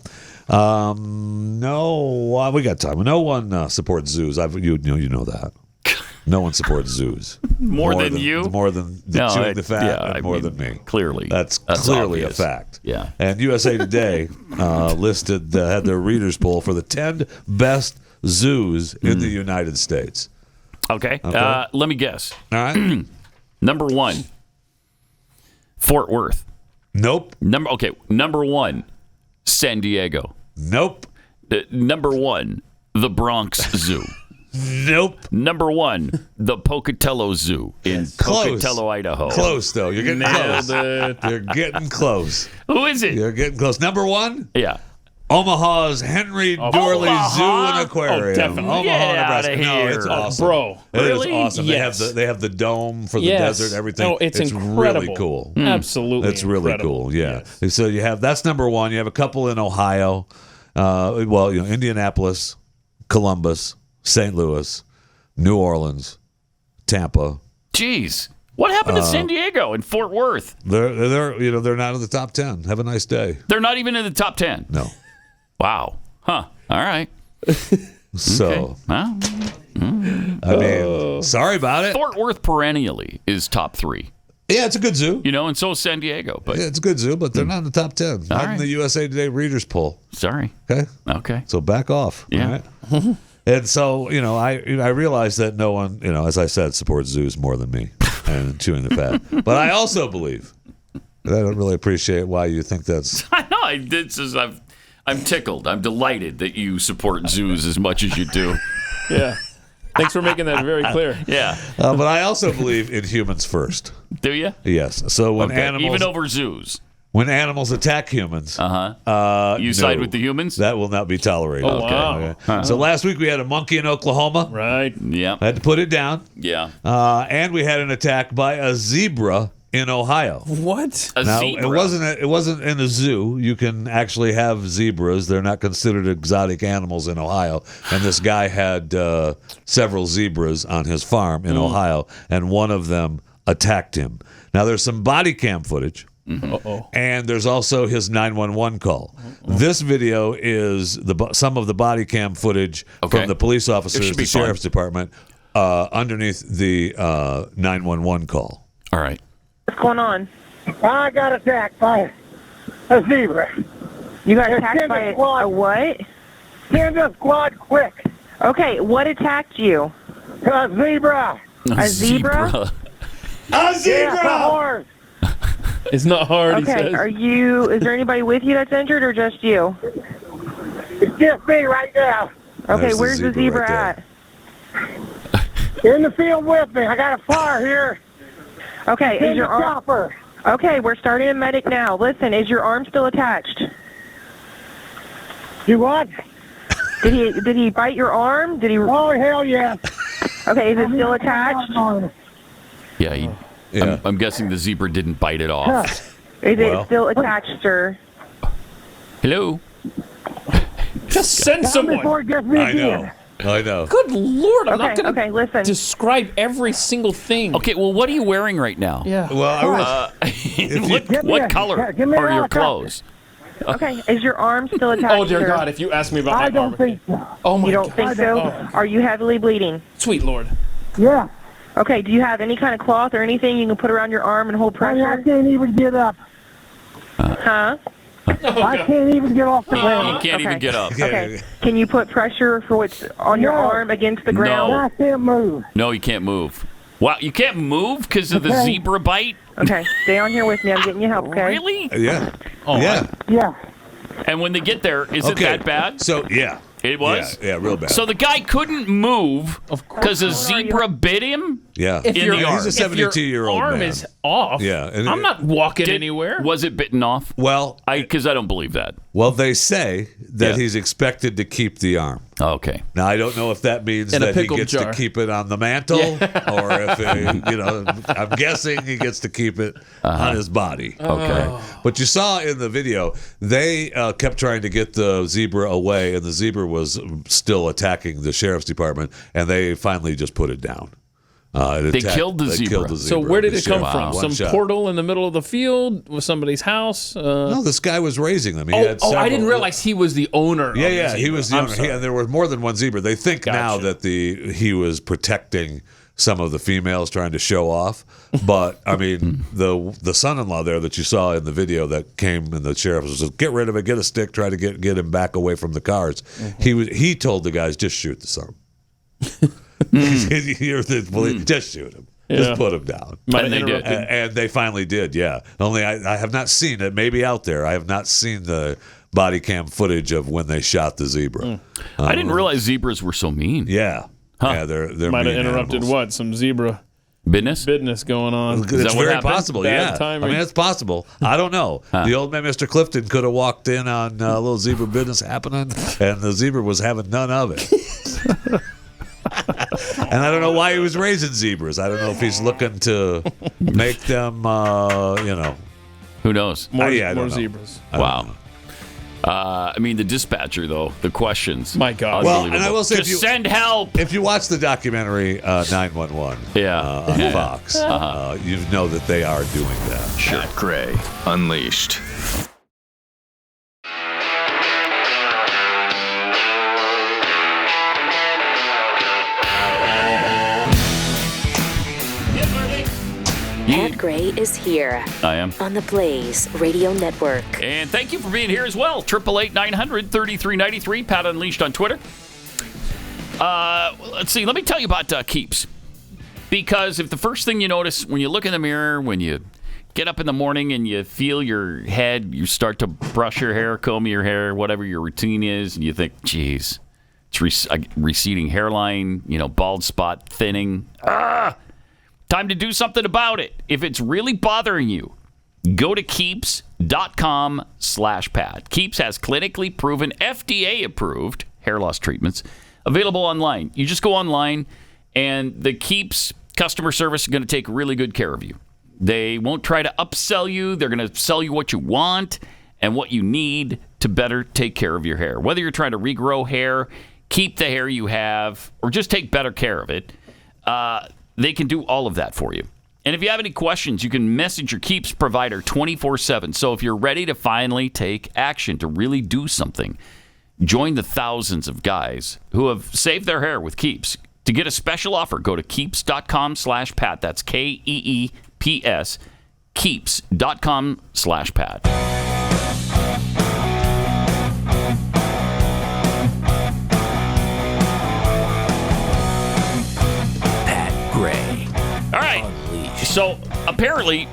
We got time. No one supports zoos. You know that. No one supports zoos. More than you? More than Chewing the Fat, and more than me. Clearly. That's clearly obvious. A fact. Yeah. And USA Today had their readers poll for the 10 best zoos in the United States. Okay. Let me guess. All right. Number 1, Fort Worth. Nope. Number 1, San Diego. Nope. Number 1, the Bronx Zoo. Nope. Number 1, the Pocatello Zoo in Pocatello, Idaho. Close, though. You're getting close. You're getting close. Who is it? You're getting close. Number 1? Yeah. Omaha's Henry Doorly Zoo and Aquarium. Definitely. Omaha, Nebraska. No, it's awesome. Bro. It is awesome. Yes. They have the dome for the desert, everything. Oh, it's incredible. Really cool. Absolutely. It's really incredible. cool. Yeah. Yes. So that's number 1. You have a couple in Ohio. Indianapolis, Columbus, St. Louis, New Orleans, Tampa. Jeez. What happened to San Diego and Fort Worth? They're not in the top 10. Have a nice day. They're not even in the top 10. No. Wow. Huh. All right. So, okay. I mean, sorry about it. Fort Worth perennially is top 3. Yeah, it's a good zoo. And so is San Diego. But yeah, it's a good zoo, but they're not in the top 10. Not in the USA Today readers poll. Sorry. Okay. So back off. Yeah. All right? And so, I realize that no one, as I said, supports zoos more than me and Chewing the Fat. But I also believe that I don't really appreciate why you think that's. I know. I'm tickled. I'm delighted that you support zoos as much as you do. Yeah. Thanks for making that very clear. Yeah. But I also believe in humans first. Do you? Yes. So when animals. Even over zoos. When animals attack humans, you side with the humans? That will not be tolerated. Oh, wow. Okay. So last week we had a monkey in Oklahoma. Right. Yeah. I had to put it down. Yeah. And we had an attack by a zebra in Ohio. What? Zebra? It wasn't in a zoo. You can actually have zebras. They're not considered exotic animals in Ohio. And this guy had several zebras on his farm in Ohio, and one of them attacked him. Now there's some body cam footage. And there's also his 911 call. This video is some of the body cam footage from the police officers, the sheriff's department, underneath the 911 call. All right. What's going on? I got attacked by a zebra. You got attacked by a what? Send the squad quick. Okay, what attacked you? A zebra. A zebra? A zebra! Yeah, a horse. It's not hard, he Okay, says. is there anybody with you that's injured or just you? It's just me right now. Okay, where's the zebra at? In the field with me. I got a fire here. Okay, is your arm... chopper. Okay, we're starting a medic now. Listen, is your arm still attached? You what? Did he bite your arm? Did he... Oh, hell yes. Okay, is it still attached? Yeah, Yeah. I'm guessing the zebra didn't bite it off. Is it still attached, sir? Hello? Just send someone. Before it gets me again. I know. Good Lord, I'm not going to listen. Describe every single thing. Okay, well, what are you wearing right now? Yeah. Well, what color are your clothes? Okay, is your arm still attached? Oh, dear sir? God, if you ask me about my I don't arm. think so. Oh, my You don't God. think so? Are you heavily bleeding? Sweet Lord. Yeah. Okay, do you have any kind of cloth or anything you can put around your arm and hold Honey, I pressure? can't even get up. Huh? I can't even get off the ground. You can't even get up. Okay. Can you put pressure for what's on your arm against the ground? I can't move. No, you can't move. Wow, you can't move because of the zebra bite? Okay, stay on here with me. I'm getting you help, okay? Really? Yeah. Oh, yeah. Yeah. And when they get there, is it that bad? So, yeah. It was? Yeah, real bad. So the guy couldn't move because a zebra bit him? Yeah. In the arm. He's a 72-year-old arm man. is off. Yeah. and I'm not walking anywhere. Was it bitten off? Well, because I don't believe that. Well, they say that Yeah. he's expected to keep the arm. Okay. Now, I don't know if that means In a that he pickle gets jar. to keep it on the mantle or if, I'm guessing he gets to keep it on his body. Okay. But you saw in the video, they kept trying to get the zebra away, and the zebra was still attacking the sheriff's department, and they finally just put it down. They killed the zebra. So where did it come Wow. from? Some shot. portal in the middle of the field with somebody's house? No, this guy was raising them. He Oh, had I several. didn't realize he was the owner. Yeah, of yeah, the he zebra. was the I'm owner. sorry. There were more than one zebra. They think now that he was protecting some of the females trying to show off. But I mean, the son-in-law there that you saw in the video that came and the sheriff was just, get rid of it, get a stick, try to get him back away from the cars. He told the guys, just shoot the son. You're the police, just shoot him. Just put him down. And they did. And they finally did, yeah. Only I have not seen it. Maybe out there. I have not seen the body cam footage of when they shot the zebra. I didn't realize zebras were so mean. Yeah. Yeah, they're Might have mean interrupted animals. what? Some zebra business going on. It's that what very happened? possible, Bad yeah. timing. I mean, it's possible. I don't know. The old man, Mr. Clifton, could have walked in on a little zebra business happening, and the zebra was having none of it. And I don't know why he was raising zebras. I don't know if he's looking to make them, Who knows? More, I don't more know. zebras. Wow. I mean, the dispatcher, though, the questions. My God. Well, and I will say, Just send help. if you watch the documentary 911 on Fox, you know that they are doing that. Sure. Pat Gray, Unleashed. Pat Gray is here I am. on the Blaze Radio Network. And thank you for being here as well. 888-900-3393. Pat Unleashed on Twitter. Let's see. Let me tell you about Keeps. Because if the first thing you notice when you look in the mirror, when you get up in the morning and you feel your head, you start to brush your hair, comb your hair, whatever your routine is, and you think, geez, it's receding hairline, bald spot, thinning. Time to do something about it. If it's really bothering you, go to keeps.com/Pat. Keeps has clinically proven, FDA-approved hair loss treatments available online. You just go online, and the Keeps customer service is going to take really good care of you. They won't try to upsell you. They're going to sell you what you want and what you need to better take care of your hair. Whether you're trying to regrow hair, keep the hair you have, or just take better care of it, they can do all of that for you. And if you have any questions, you can message your Keeps provider 24/7. So if you're ready to finally take action, to really do something, join the thousands of guys who have saved their hair with Keeps. To get a special offer, go to keeps.com/Pat. That's KEEPS. Keeps.com/Pat. Gray. All right. So apparently, we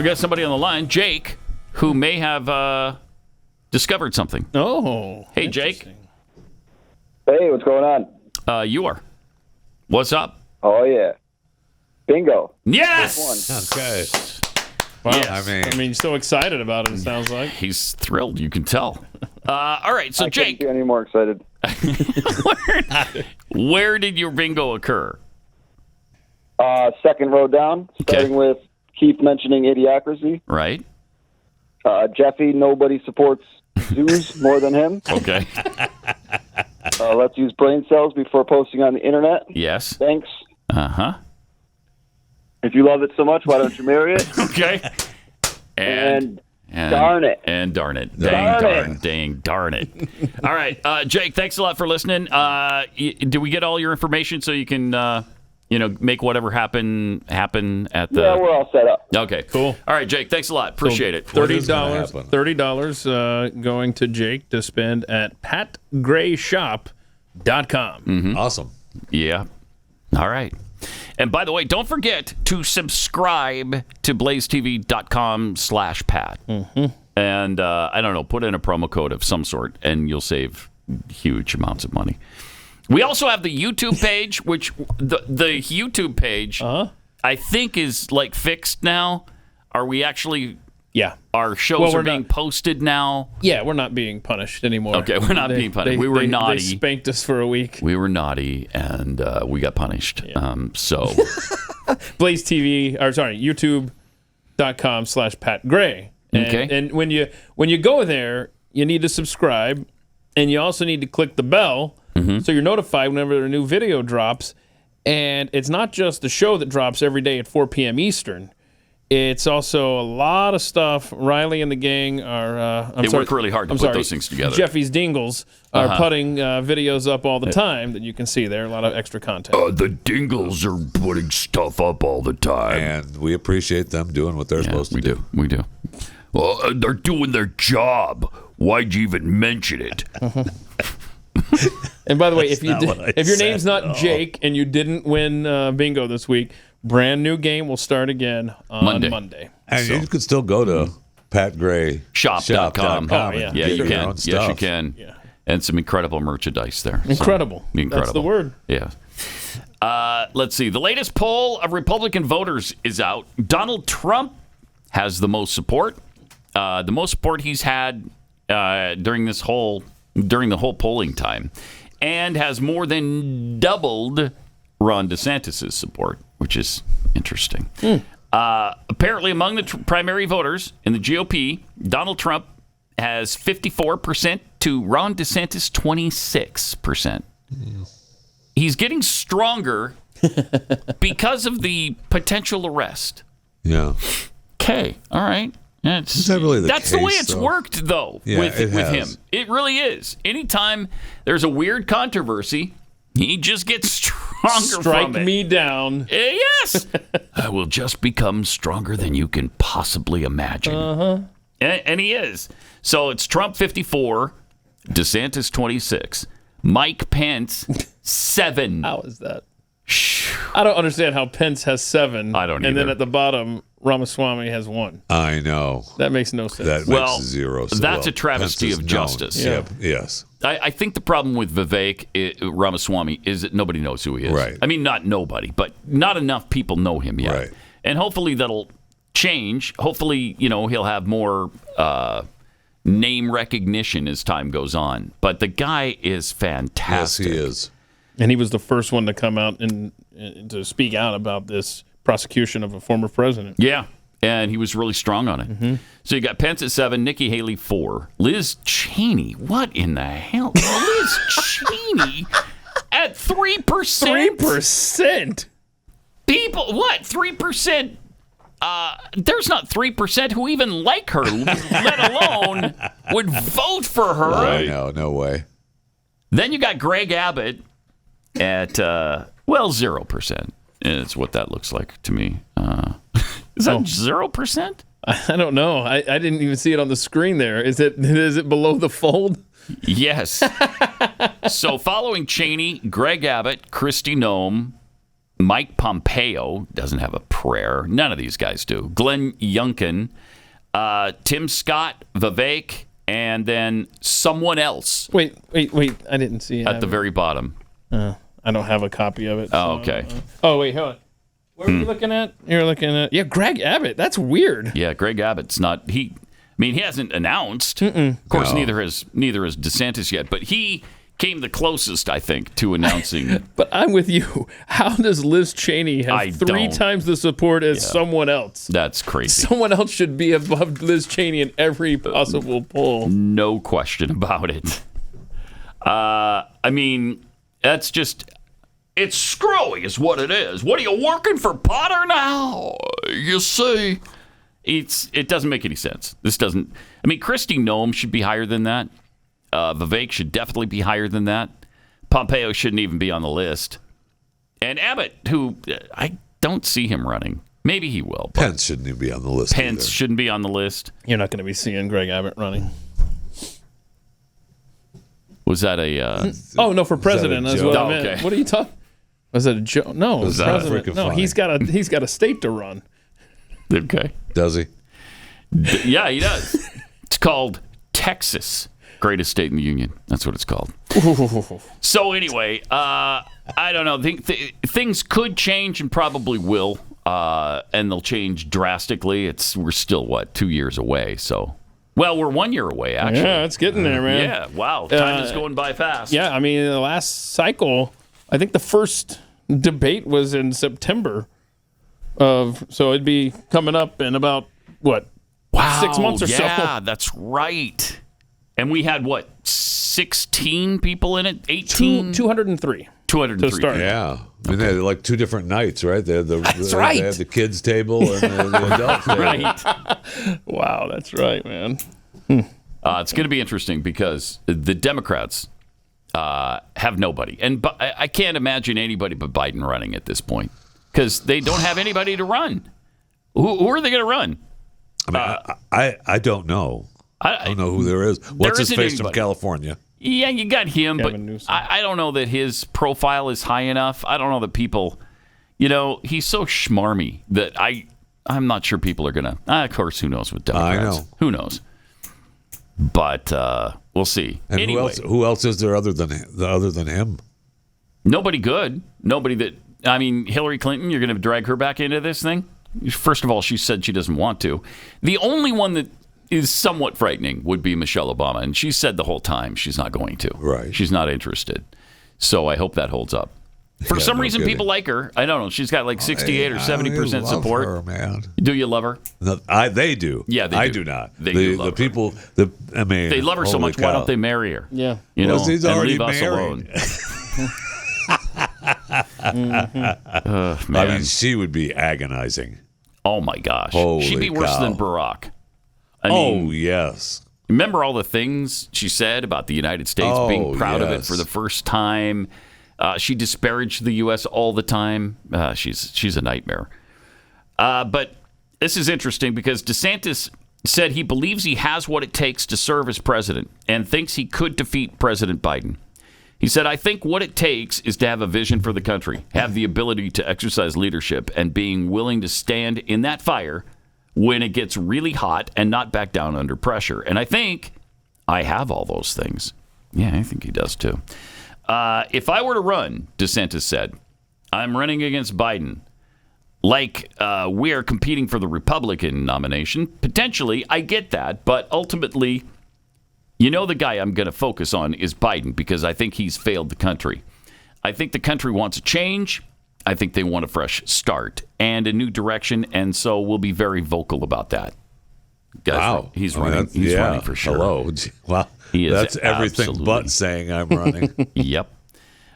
got somebody on the line, Jake, who may have discovered something. Oh. Hey, Jake. Hey, what's going on? You are. What's up? Oh, yeah. Bingo. Yes! Okay. Wow. Yes. I mean, so excited about it, it sounds like. He's thrilled, you can tell. All right, so I Jake. couldn't be any more excited. Where did your bingo occur? Second row down, starting with Keith mentioning Idiocracy. Right. Jeffy, nobody supports zoos more than him. Okay. Let's use brain cells before posting on the internet. Yes. Thanks. Uh-huh. If you love it so much, why don't you marry it? Okay. And darn it. And darn it. Darn it. All right. Jake, thanks a lot for listening. Did we get all your information so you can, make whatever happen at the... Yeah, we're all set up. Okay. Cool. All right, Jake, thanks a lot. Appreciate it. $30 going to Jake to spend at patgrayshop.com. Mm-hmm. Awesome. Yeah. All right. And by the way, don't forget to subscribe to blazetv.com/Pat. Mm-hmm. And I don't know, put in a promo code of some sort, and you'll save huge amounts of money. We also have the YouTube page, which the YouTube page, I think, is fixed now. Are we actually? Yeah. Our shows are being posted now. Yeah, we're not being punished anymore. Okay, we're not being punished. We were naughty. They spanked us for a week. We were naughty, and we got punished. Yeah. Blaze TV, YouTube.com/Pat Gray. And when you go there, you need to subscribe, and you also need to click the bell so you're notified whenever a new video drops. And it's not just the show that drops every day at 4 p.m. Eastern. It's also a lot of stuff. Riley and the gang are... They work really hard to put those things together. Jeffy's Dingles are putting videos up all the time that you can see there. A lot of extra content. The Dingles are putting stuff up all the time. And we appreciate them doing what they're supposed to do. We do. Well, they're doing their job. Why'd you even mention it? And by the way, if your name's not Jake and you didn't win bingo this week, brand new game will start again on Monday. And you can still go to patgrayshop.com. Oh, yeah. Yeah, you can. Yes, you can. Yeah. And some incredible merchandise there. Incredible. Incredible. That's the word. Yeah. Let's see. The latest poll of Republican voters is out. Donald Trump has the most support. The most support he's had during the whole polling time, and has more than doubled Ron DeSantis' support, which is interesting. Apparently, among the primary voters in the GOP, Donald Trump has 54% to Ron DeSantis 26%. He's getting stronger because of the potential arrest. Yeah. Okay. All right. Is that really that's the way case, it's though? worked, though, with him. It really is. Anytime there's a weird controversy, he just gets stronger Strike from it. me down. Yes. I will just become stronger than you can possibly imagine. Uh-huh. And he is. So it's Trump 54, DeSantis 26, Mike Pence 7. How is that? I don't understand how Pence has 7. I don't either. And then at the bottom, Ramaswamy has 1. I know. That makes no sense. That makes zero sense. That's a travesty of justice. Yeah. Yes. I think the problem with Vivek Ramaswamy is that nobody knows who he is. Right. I mean, not nobody, but not enough people know him yet. Right. And hopefully that'll change. Hopefully, he'll have more name recognition as time goes on. But the guy is fantastic. Yes, he is. And he was the first one to come out and to speak out about this prosecution of a former president. Yeah, and he was really strong on it. Mm-hmm. So you got Pence at 7, Nikki Haley 4, Liz Cheney. What in the hell? Liz Cheney at 3%. 3%? People, what? 3%? There's not 3% who even like her, let alone would vote for her. Right. No way. Then you got Greg Abbott at 0%. It's what that looks like to me. Is that 0%? I don't know. I didn't even see it on the screen there. Is it below the fold? Yes. So following Cheney, Greg Abbott, Kristi Noem, Mike Pompeo doesn't have a prayer. None of these guys do. Glenn Youngkin, Tim Scott, Vivek, and then someone else. Wait. I didn't see it. At the very bottom. I don't have a copy of it. Oh, okay. Wait, hold on. What are you looking at? You're looking at... Greg Abbott. That's weird. Yeah, Greg Abbott's not... He hasn't announced. Of course, neither has DeSantis yet. But he came the closest, I think, to announcing. But I'm with you. How does Liz Cheney have three times the support as someone else? That's crazy. Someone else should be above Liz Cheney in every possible poll. No question about it. I mean, that's just... It's screwy is what it is. What are you working for Potter now? You see... It doesn't make any sense. This doesn't... I mean, Kristi Noem should be higher than that. Vivek should definitely be higher than that. Pompeo shouldn't even be on the list. And Abbott, who I don't see him running. Maybe he will. Pence shouldn't even be on the list. Pence shouldn't be on the list. You're not going to be seeing Greg Abbott running. Was that a... oh, no, for president. That's what I meant. Okay. What are you talking... Was it a joke? No, Was that president. No, he's got a state to run. Okay. Does he? Yeah, he does. It's called Texas. Greatest state in the union. That's what it's called. So anyway, I don't know. Things could change and probably will, and they'll change drastically. We're still, 2 years away? So, well, we're 1 year away, actually. Yeah, it's getting there, man. Yeah, wow. Time is going by fast. Yeah, I mean, in the last cycle, I think the first debate was in September. So it'd be coming up in about, 6 months or so. Yeah, that's right. And we had, 16 people in it? 18? 203. 203. To start. Yeah. I mean, they had like 2 different nights, right? They had That's right. They had the kids' table and the adult table. Right. Wow, that's right, man. It's going to be interesting because the Democrats have nobody. And I can't imagine anybody but Biden running at this point because they don't have anybody to run. Who are they going to run? I mean, I don't know. I don't know who there is. What's his face from California? Yeah, you got him, Gavin but Newsom. I don't know that his profile is high enough. I don't know that people, he's so schmarmy that I'm not sure people are going to. Of course, who knows with Democrats? I know. Who knows? But we'll see. And anyway, who else is there other than him? Nobody good. Nobody that. I mean, Hillary Clinton. You're going to drag her back into this thing. First of all, she said she doesn't want to. The only one that is somewhat frightening would be Michelle Obama, and she said the whole time she's not going to. Right. She's not interested. So I hope that holds up. For some reason, people like her. I don't know. She's got like 68 or 70% support. Her, man. Do you love her? No, they do. Yeah, they do. I do not. They do love the people. They love her so much. Cow. Why don't they marry her? Yeah. He's already leave us married. alone. Man. I mean, she would be agonizing. Oh my gosh, Holy she'd be worse cow. than Barack. I mean, yes. Remember all the things she said about the United States being proud of it for the first time? She disparaged the U.S. all the time. She's a nightmare. But this is interesting because DeSantis said he believes he has what it takes to serve as president and thinks he could defeat President Biden. He said, I think what it takes is to have a vision for the country, have the ability to exercise leadership, and being willing to stand in that fire when it gets really hot and not back down under pressure. And I think I have all those things. Yeah, I think he does too. If I were to run, DeSantis said, I'm running against Biden. Like we are competing for the Republican nomination. Potentially, I get that. But ultimately, the guy I'm going to focus on is Biden because I think he's failed the country. I think the country wants a change. I think they want a fresh start and a new direction, and so we'll be very vocal about that. Guys, wow. He's running. He's running for sure. Hello. Wow. He is That's everything absolutely. but saying I'm running. Yep.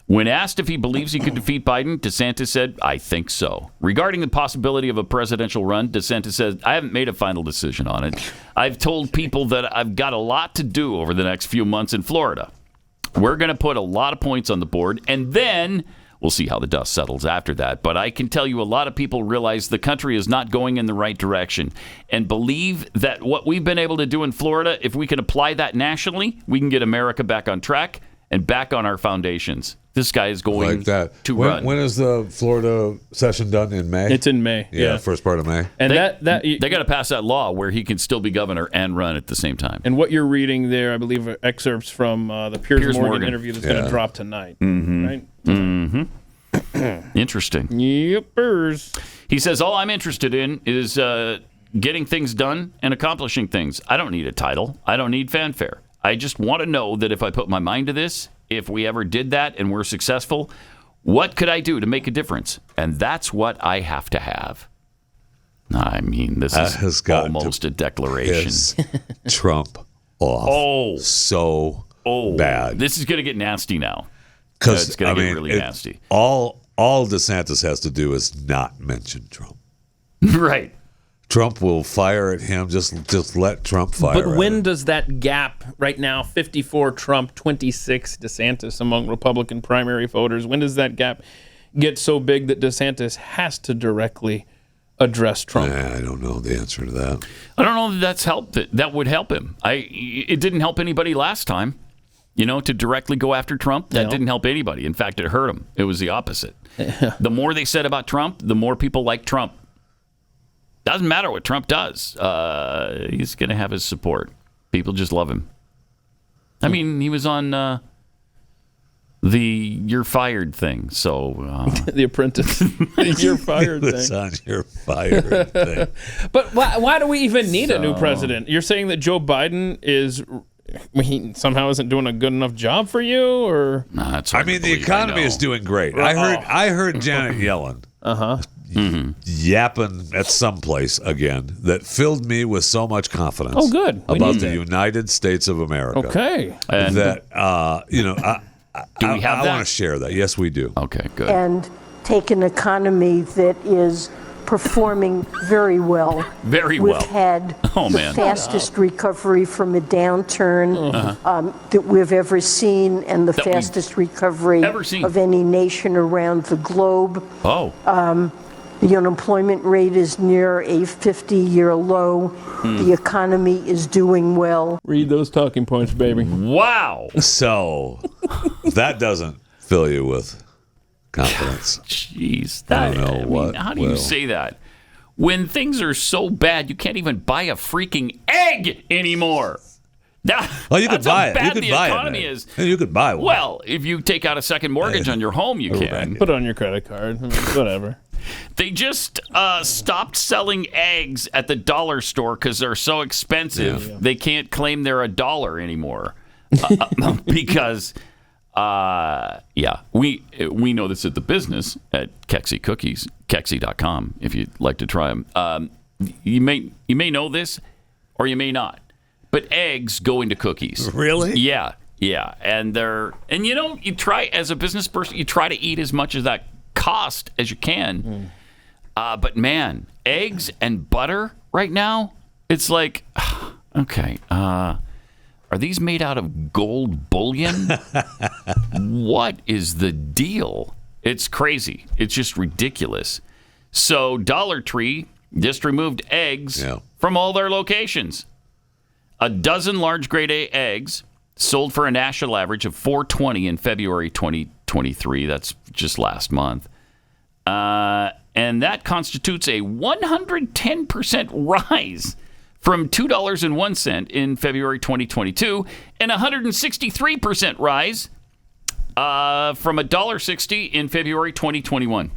When asked if he believes he could defeat Biden, DeSantis said, I think so. Regarding the possibility of a presidential run, DeSantis said, I haven't made a final decision on it. I've told people that I've got a lot to do over the next few months in Florida. We're going to put a lot of points on the board, and then we'll see how the dust settles after that. But I can tell you a lot of people realize the country is not going in the right direction and believe that what we've been able to do in Florida, if we can apply that nationally, we can get America back on track and back on our foundations. This guy is going to run. When is the Florida session done? In May? It's in May. Yeah. First part of May. And they got to pass that law where he can still be governor and run at the same time. And what you're reading there, I believe, are excerpts from the Piers Morgan interview that's going to drop tonight. Mm-hmm. Right? Mm-hmm. Interesting. Yepers. He says, all I'm interested in is getting things done and accomplishing things. I don't need a title. I don't need fanfare. I just want to know that if I put my mind to this, if we ever did that and we're successful, what could I do to make a difference? And that's what I have to have. I mean, this is almost a declaration. Trump off. So bad. This is going to get nasty now. Because it's going to get really nasty. All DeSantis has to do is not mention Trump. Right. Trump will fire at him. Just let Trump fire. But when does that gap right now, 54 Trump, 26 DeSantis among Republican primary voters, when does that gap get so big that DeSantis has to directly address Trump? I don't know the answer to that. I don't know that that would help him. It didn't help anybody last time, to directly go after Trump. That didn't help anybody. In fact, it hurt him. It was the opposite. The more they said about Trump, the more people like Trump. Doesn't matter what Trump does. He's going to have his support. People just love him. I mean, he was on the "You're Fired" thing. So The Apprentice, "You're Fired" thing. It's on "You're Fired" thing. But why do we even need a new president? You're saying that Joe Biden he somehow isn't doing a good enough job for you, or? Nah, the economy is doing great. I heard Janet Yellen. Yapping at some place again that filled me with so much confidence. Oh, good. About the United States of America. Okay. That do we have I want to share that. Yes, we do. Okay, good. And take an economy that is performing very well. Very well. We've had the fastest recovery from a downturn that we've ever seen, and the fastest recovery of any nation around the globe. The unemployment rate is near a 50-year low. The economy is doing well. Read those talking points, baby. Wow. So that doesn't fill you with confidence. Jeez. I don't know how do you say that? When things are so bad, you can't even buy a freaking egg anymore. You could buy it. You could buy economy it. Is. You could buy one. Well, if you take out a second mortgage on your home, you can. Put it on your credit card. Whatever. They just stopped selling eggs at the dollar store because they're so expensive. Yeah. They can't claim they're $1 anymore because, we know this at the business at Kexi Cookies, Kexi.com. If you'd like to try them, you may know this, or you may not. But eggs go into cookies. Really? Yeah. And you try as a business person, you try to eat as much of that cost as you can. But man, eggs and butter right now, it's like, okay, are these made out of gold bullion? What is the deal? It's crazy. It's just ridiculous. So Dollar Tree just removed eggs from all their locations. A dozen large grade A eggs sold for a national average of $4.20 in February 2023. That's just last month. And that constitutes a 110% rise from $2.01 in February 2022 and a 163% rise from $1.60 in February 2021.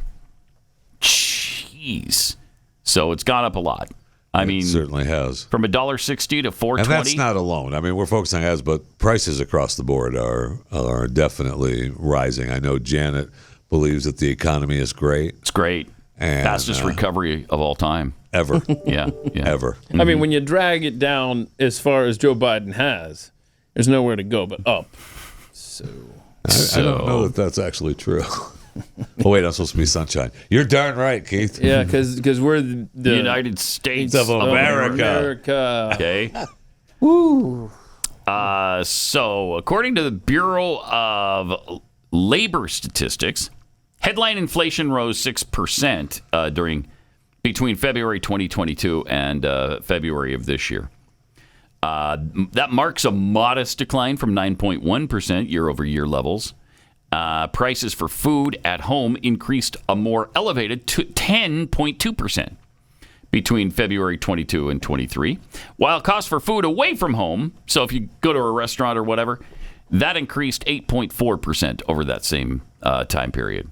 Jeez. So it's gone up a lot. It certainly has. From $1.60 to $4.20. And that's not alone. We're focusing on ads, but prices across the board are definitely rising. I know Janet believes that the economy is great. It's great. And, fastest recovery of all time. Ever. Yeah. Ever. Mm-hmm. When you drag it down as far as Joe Biden has, there's nowhere to go but up. So I don't know that that's actually true. Oh, wait, I'm supposed to be sunshine. You're darn right, Keith. Yeah, because we're the United States of America. Okay. Woo. So, according to the Bureau of Labor Statistics, headline inflation rose 6% between February 2022 and February of this year. That marks a modest decline from 9.1% year-over-year levels. Prices for food at home increased a more elevated 10.2% between February 22 and 23, while costs for food away from home, so if you go to a restaurant or whatever, that increased 8.4% over that same time period.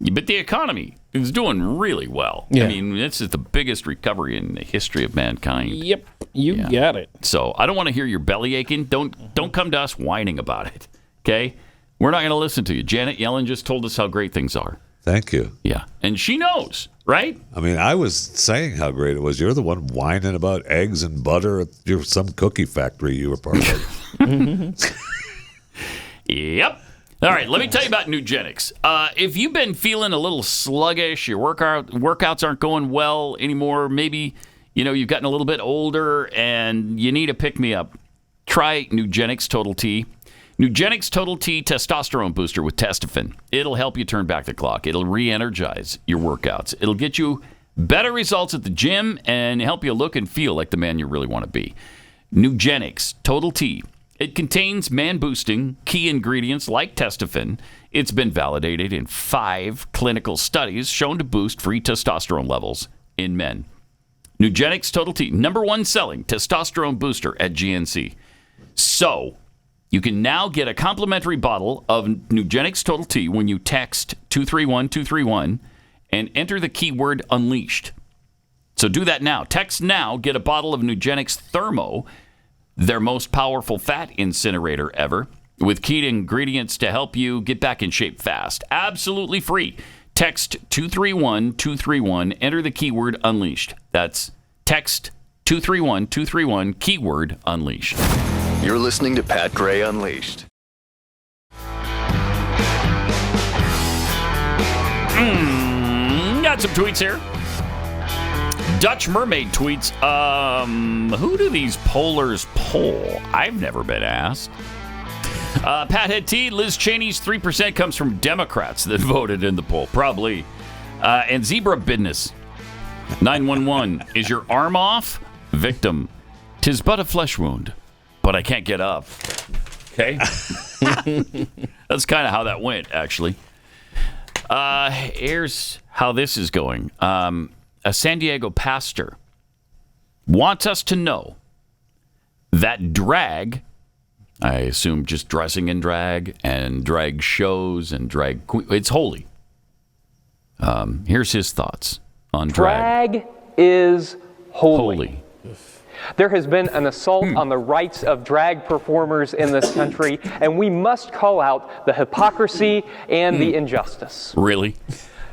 But the economy is doing really well. Yeah. This is the biggest recovery in the history of mankind. Yep, you got it. So I don't want to hear your belly aching. Don't come to us whining about it. Okay? We're not going to listen to you. Janet Yellen just told us how great things are. Thank you. Yeah. And she knows, right? I mean, I was saying how great it was. You're the one whining about eggs and butter at some cookie factory you were part of. Yep. All right, let me tell you about Nugenix. If you've been feeling a little sluggish, your workouts aren't going well anymore, maybe you've gotten a little bit older and you need a pick-me-up, try Nugenix Total T. Nugenix Total T testosterone booster with testofen. It'll help you turn back the clock. It'll re-energize your workouts. It'll get you better results at the gym and help you look and feel like the man you really want to be. Nugenix Total T. It contains man-boosting key ingredients like testofen. It's been validated in 5 clinical studies shown to boost free testosterone levels in men. Nugenix Total T, #1 selling testosterone booster at GNC. So, you can now get a complimentary bottle of Nugenix Total T when you text 231231 and enter the keyword unleashed. So do that now. Text now, get a bottle of Nugenix Thermo, their most powerful fat incinerator ever, with key ingredients to help you get back in shape fast. Absolutely free. Text 231231, enter the keyword unleashed. That's text 231231, keyword unleashed. You're listening to Pat Gray Unleashed. Got some tweets here. Dutch Mermaid tweets, who do these pollers poll? I've never been asked. Pathead T, Liz Cheney's 3% comes from Democrats that voted in the poll. Probably. And Zebra Business. 911, is your arm off? Victim, 'tis but a flesh wound, but I can't get up. Okay? That's kind of how that went, actually. Here's how this is going. A San Diego pastor wants us to know that drag, I assume just dressing in drag and drag shows and drag, it's holy. Here's his thoughts on drag. Drag is holy. There has been an assault on the rights of drag performers in this country, and we must call out the hypocrisy and the injustice. Really?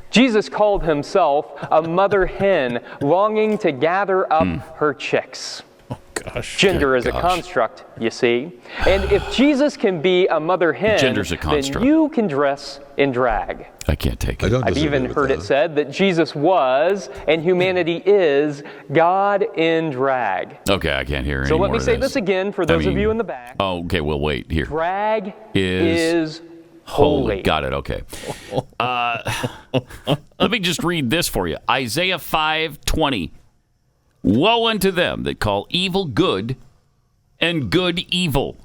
Jesus called himself a mother hen longing to gather up her chicks. Oh, gosh. Gender is a construct, you see. And if Jesus can be a mother hen, gender's a construct, then you can dress in drag. I can't take it. I've even heard it said that Jesus was, and humanity is, God in drag. Okay, I can't hear any So more let me of say this this again for those of you in the back. Oh, okay, well, wait, here. Drag is holy. Got it, okay. Let me just read this for you. Isaiah 5:20. Woe unto them that call evil good and good evil,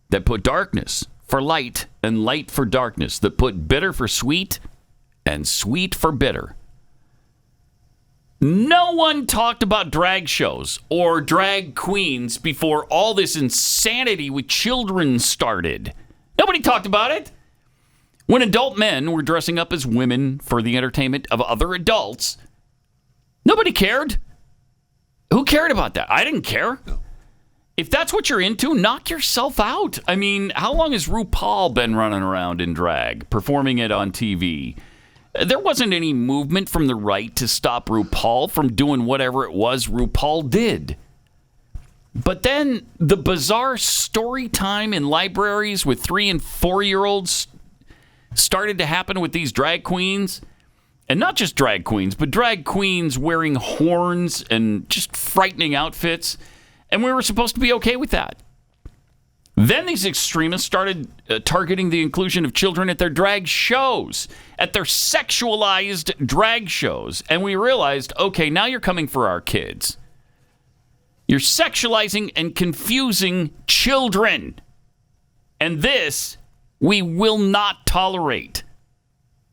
that put darkness for light and light for darkness, that put bitter for sweet and sweet for bitter. No one talked about drag shows or drag queens before all this insanity with children started. Nobody talked about it. When adult men were dressing up as women for the entertainment of other adults, nobody cared. Who cared about that? I didn't care. No. If that's what you're into, knock yourself out. I mean, how long has RuPaul been running around in drag, performing it on TV? There wasn't any movement from the right to stop RuPaul from doing whatever it was RuPaul did. But then the bizarre story time in libraries with 3- and 4-year-olds started to happen with these drag queens. And not just drag queens, but drag queens wearing horns and just frightening outfits. And we were supposed to be okay with that. Then these extremists started targeting the inclusion of children at their drag shows, at their sexualized drag shows. And we realized, okay, now you're coming for our kids. You're sexualizing and confusing children. And this we will not tolerate.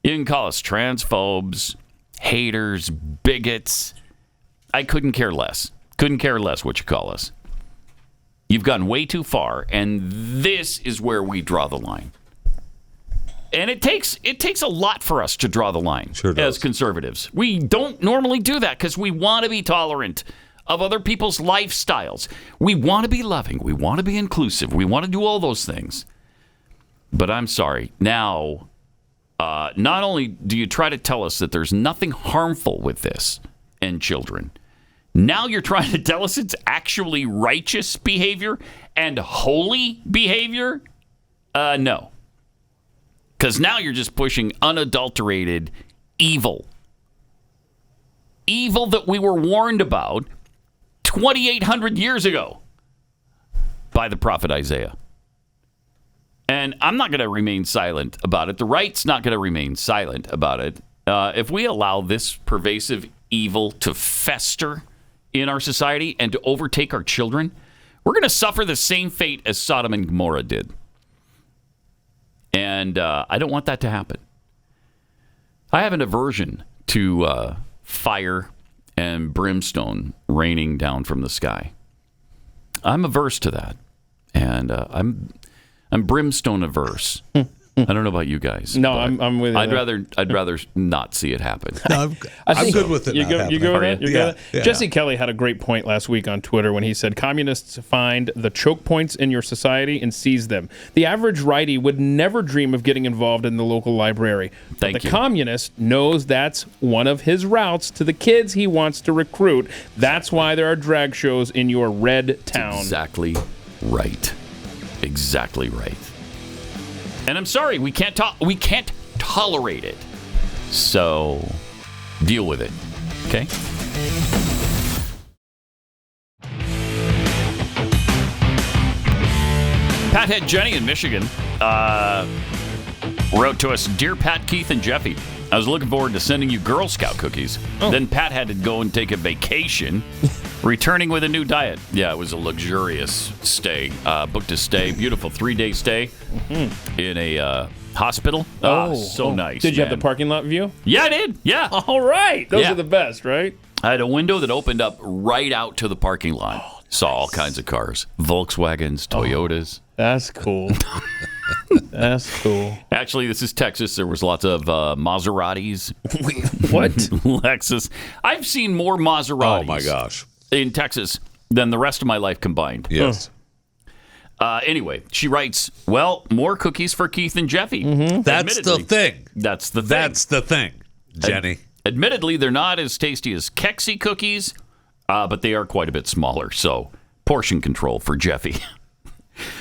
You can call us transphobes, haters, bigots. I couldn't care less. Couldn't care less what you call us. You've gone way too far, and this is where we draw the line. And it takes a lot for us to draw the line as conservatives. We don't normally do that because we want to be tolerant of other people's lifestyles. We want to be loving. We want to be inclusive. We want to do all those things. But I'm sorry. Now, not only do you try to tell us that there's nothing harmful with this in children, now you're trying to tell us it's actually righteous behavior and holy behavior? No. Because now you're just pushing unadulterated evil. Evil that we were warned about 2,800 years ago by the prophet Isaiah. And I'm not going to remain silent about it. The right's not going to remain silent about it. If we allow this pervasive evil to fester in our society and to overtake our children, we're going to suffer the same fate as Sodom and Gomorrah did. And I don't want that to happen. I have an aversion to fire and brimstone raining down from the sky. I'm averse to that. And I'm brimstone averse. I don't know about you guys. No, I'm with you. I'd rather not see it happen. No, I'm good with it. You go with that? Yeah. Jesse Kelly had a great point last week on Twitter when he said, communists find the choke points in your society and seize them. The average righty would never dream of getting involved in the local library. But the communist knows that's one of his routes to the kids he wants to recruit. That's why there are drag shows in your red town. Exactly right. Exactly right. And I'm sorry, we can't tolerate it. So deal with it. Okay? Pathead Jenny in Michigan wrote to us, Dear Pat, Keith, and Jeffy, I was looking forward to sending you Girl Scout cookies. Then Pat had to go and take a vacation, returning with a new diet. Yeah, it was a luxurious stay. Booked a stay, beautiful 3-day stay in a hospital. So nice. Did you have the parking lot view? Yeah, I did. Yeah. All right. Those are the best, right? I had a window that opened up right out to the parking lot. Saw all kinds of cars. Volkswagens, Toyotas. That's cool. That's cool. Actually, this is Texas. There was lots of Maseratis. What? Lexus. I've seen more Maseratis. Oh, my gosh. In Texas than the rest of my life combined. Yes. Anyway, she writes, well, more cookies for Keith and Jeffy. That's the thing. That's the thing. That's the thing, Jenny. Admittedly, they're not as tasty as Kexi cookies, but they are quite a bit smaller. So, portion control for Jeffy.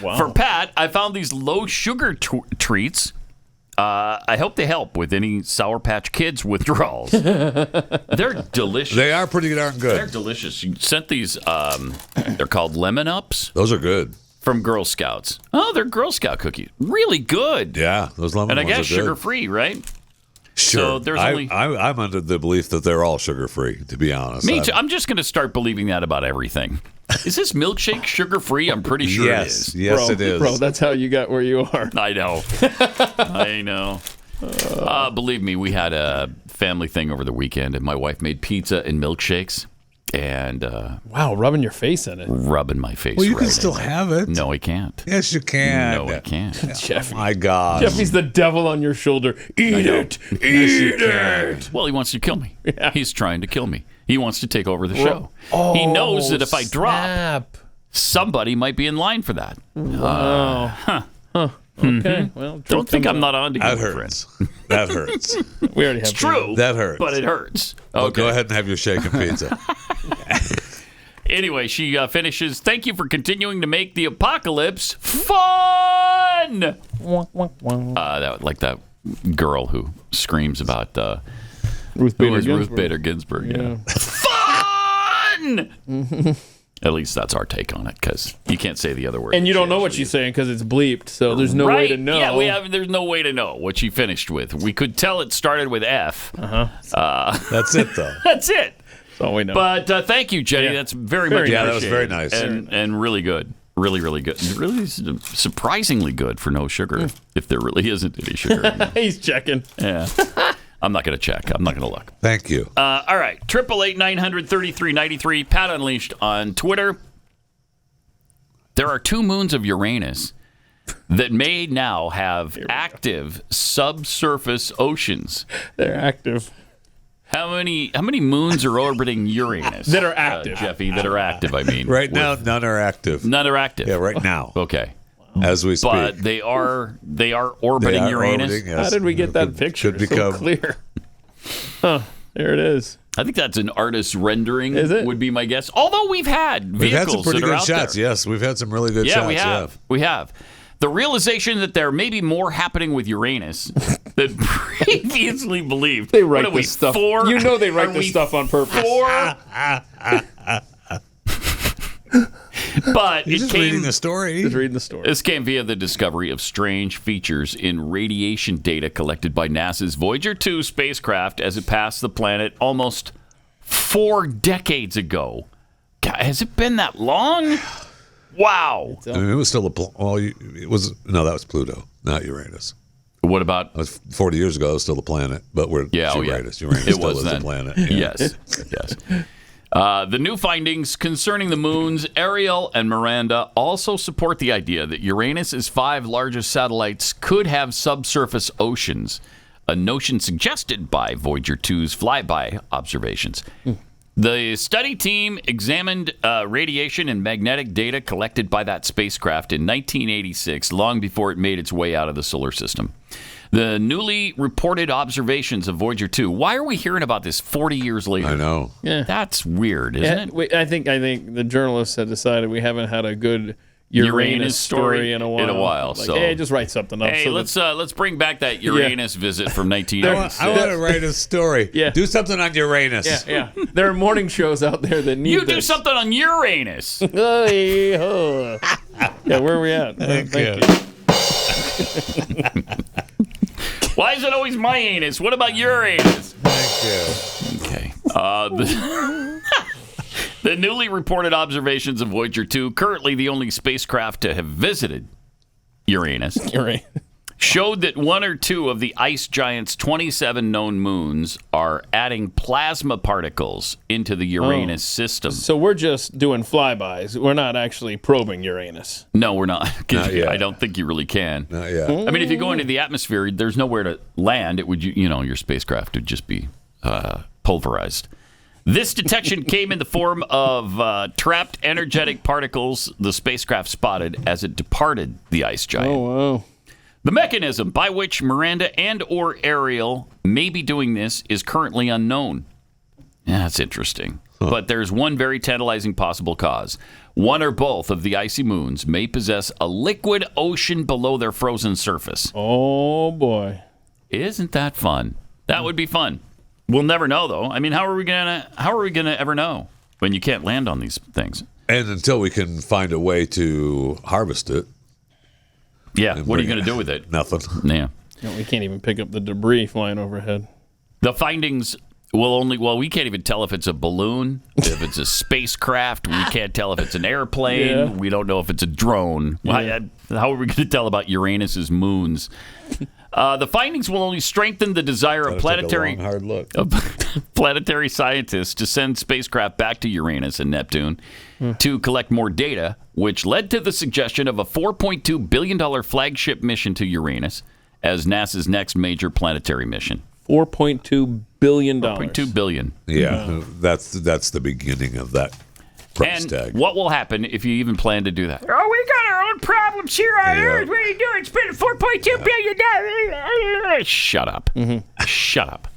Wow. For Pat, I found these low-sugar treats. I hope they help with any Sour Patch Kids withdrawals. They're delicious. They are pretty darn good. They're delicious. You sent these, they're called Lemon Ups. Those are good. From Girl Scouts. Oh, they're Girl Scout cookies. Really good. Yeah, those lemon ones are good. And I guess sugar-free, right? Sure. So there's I'm under the belief that they're all sugar-free, to be honest. Me too. I'm just going to start believing that about everything. Is this milkshake sugar-free? I'm pretty sure it is. Yes, it is. Bro, that's how you got where you are. I know. I know. Believe me, we had a family thing over the weekend, and my wife made pizza and milkshakes. And wow, rubbing your face in it. Rubbing my face. Well, you right can still have it. No, I can't. Yes, you can. No, I can't. Jeffy. Oh my God. Jeffy's the devil on your shoulder. Eat it. Eat it. Well, he wants to kill me. Yeah. He's trying to kill me. He wants to take over the show. Oh, he knows that if I snap. drop, somebody might be in line for that. Wow. Okay. Well, don't think I'm not on to you, that hurts. That hurts. We already have. It's true. That hurts. But it hurts. Well, okay. Go ahead and have your shake and pizza. Anyway, she finishes. Thank you for continuing to make the apocalypse fun. Like that girl who screams about Ruth Bader Ginsburg. Yeah. Fun. At least that's our take on it, because you can't say the other word. And you don't know what she's saying because it's bleeped, so there's no way to know. Yeah, there's no way to know what she finished with. We could tell it started with F. That's it, though. That's it. That's all we know. But thank you, Jenny. Yeah. That's very much appreciated. Yeah, that was very nice. And really good. Really, really good. Really surprisingly good for no sugar, if there really isn't any sugar. He's checking. Yeah. I'm not going to check. I'm not going to look. Thank you. All right. 888-900-3393. Pat Unleashed on Twitter. There are 2 moons of Uranus that may now have active subsurface oceans. They're active. How many moons are orbiting Uranus? That are active. Jeffy, that are active, I mean. Right now, none are active. None are active. Yeah, right now. Okay. as we speak. But they are orbiting Uranus. Orbiting, yes. How did we get that picture so clear? Huh, there it is. I think that's an artist's rendering. Is it? Would be my guess. Although we've had vehicles some pretty that are good out shots. there. Yes, we've had some really good shots. We have. The realization that there may be more happening with Uranus than previously believed. They write What are we, this stuff. 4? You know they write Are this we stuff on purpose. 4? But He's it just came, reading the story. Just reading the story. This came via the discovery of strange features in radiation data collected by NASA's Voyager 2 spacecraft as it passed the planet almost 4 decades ago. God, has it been that long? Wow. I mean, it was still that was Pluto, not Uranus. What about? It was 40 years ago. It was still a planet, but Uranus. Uranus it still was is then. a planet. Yeah. Yes. The new findings concerning the moons Ariel and Miranda also support the idea that Uranus's 5 largest satellites could have subsurface oceans, a notion suggested by Voyager 2's flyby observations. The study team examined radiation and magnetic data collected by that spacecraft in 1986, long before it made its way out of the solar system. The newly reported observations of Voyager 2. Why are we hearing about this 40 years later? I know. Yeah. That's weird, isn't it? I think the journalists have decided we haven't had a good Uranus story in a while. Like, so hey, just write something up. Hey, let's bring back that Uranus visit from 1986. I want to write a story. Yeah. Do something on Uranus. Yeah. There are morning shows out there that need do something on Uranus. Yeah, where are we at? Thank you. Why is it always my anus? What about Uranus? Thank you. Okay. The newly reported observations of Voyager 2, currently the only spacecraft to have visited Uranus, showed that 1 or 2 of the ice giant's 27 known moons are adding plasma particles into the Uranus system. So we're just doing flybys. We're not actually probing Uranus. No, we're not. Not yet. I don't think you really can. Not yet. I mean, if you go into the atmosphere, there's nowhere to land. It would, your spacecraft would just be pulverized. This detection came in the form of trapped energetic particles the spacecraft spotted as it departed the ice giant. Oh, wow. The mechanism by which Miranda and or Ariel may be doing this is currently unknown. Yeah, that's interesting. But there's one very tantalizing possible cause. 1 or both of the icy moons may possess a liquid ocean below their frozen surface. Oh, boy. Isn't that fun? That would be fun. We'll never know, though. I mean, how are we gonna ever know when you can't land on these things? And until we can find a way to harvest it. Yeah, what are you going to do with it? Nothing. Yeah. No, we can't even pick up the debris flying overhead. The findings we can't even tell if it's a balloon, if it's a spacecraft. We can't tell if it's an airplane. Yeah. We don't know if it's a drone. Yeah. How are we going to tell about Uranus's moons? The findings will only strengthen the desire of planetary scientists to send spacecraft back to Uranus and Neptune to collect more data, which led to the suggestion of a $4.2 billion flagship mission to Uranus as NASA's next major planetary mission. $4.2 billion. $4.2 billion. Yeah, that's the beginning of that price tag. What will happen if you even plan to do that? Oh, we got our own problems here on Earth. What are you doing? Spending $4.2 billion. Shut up. Shut up.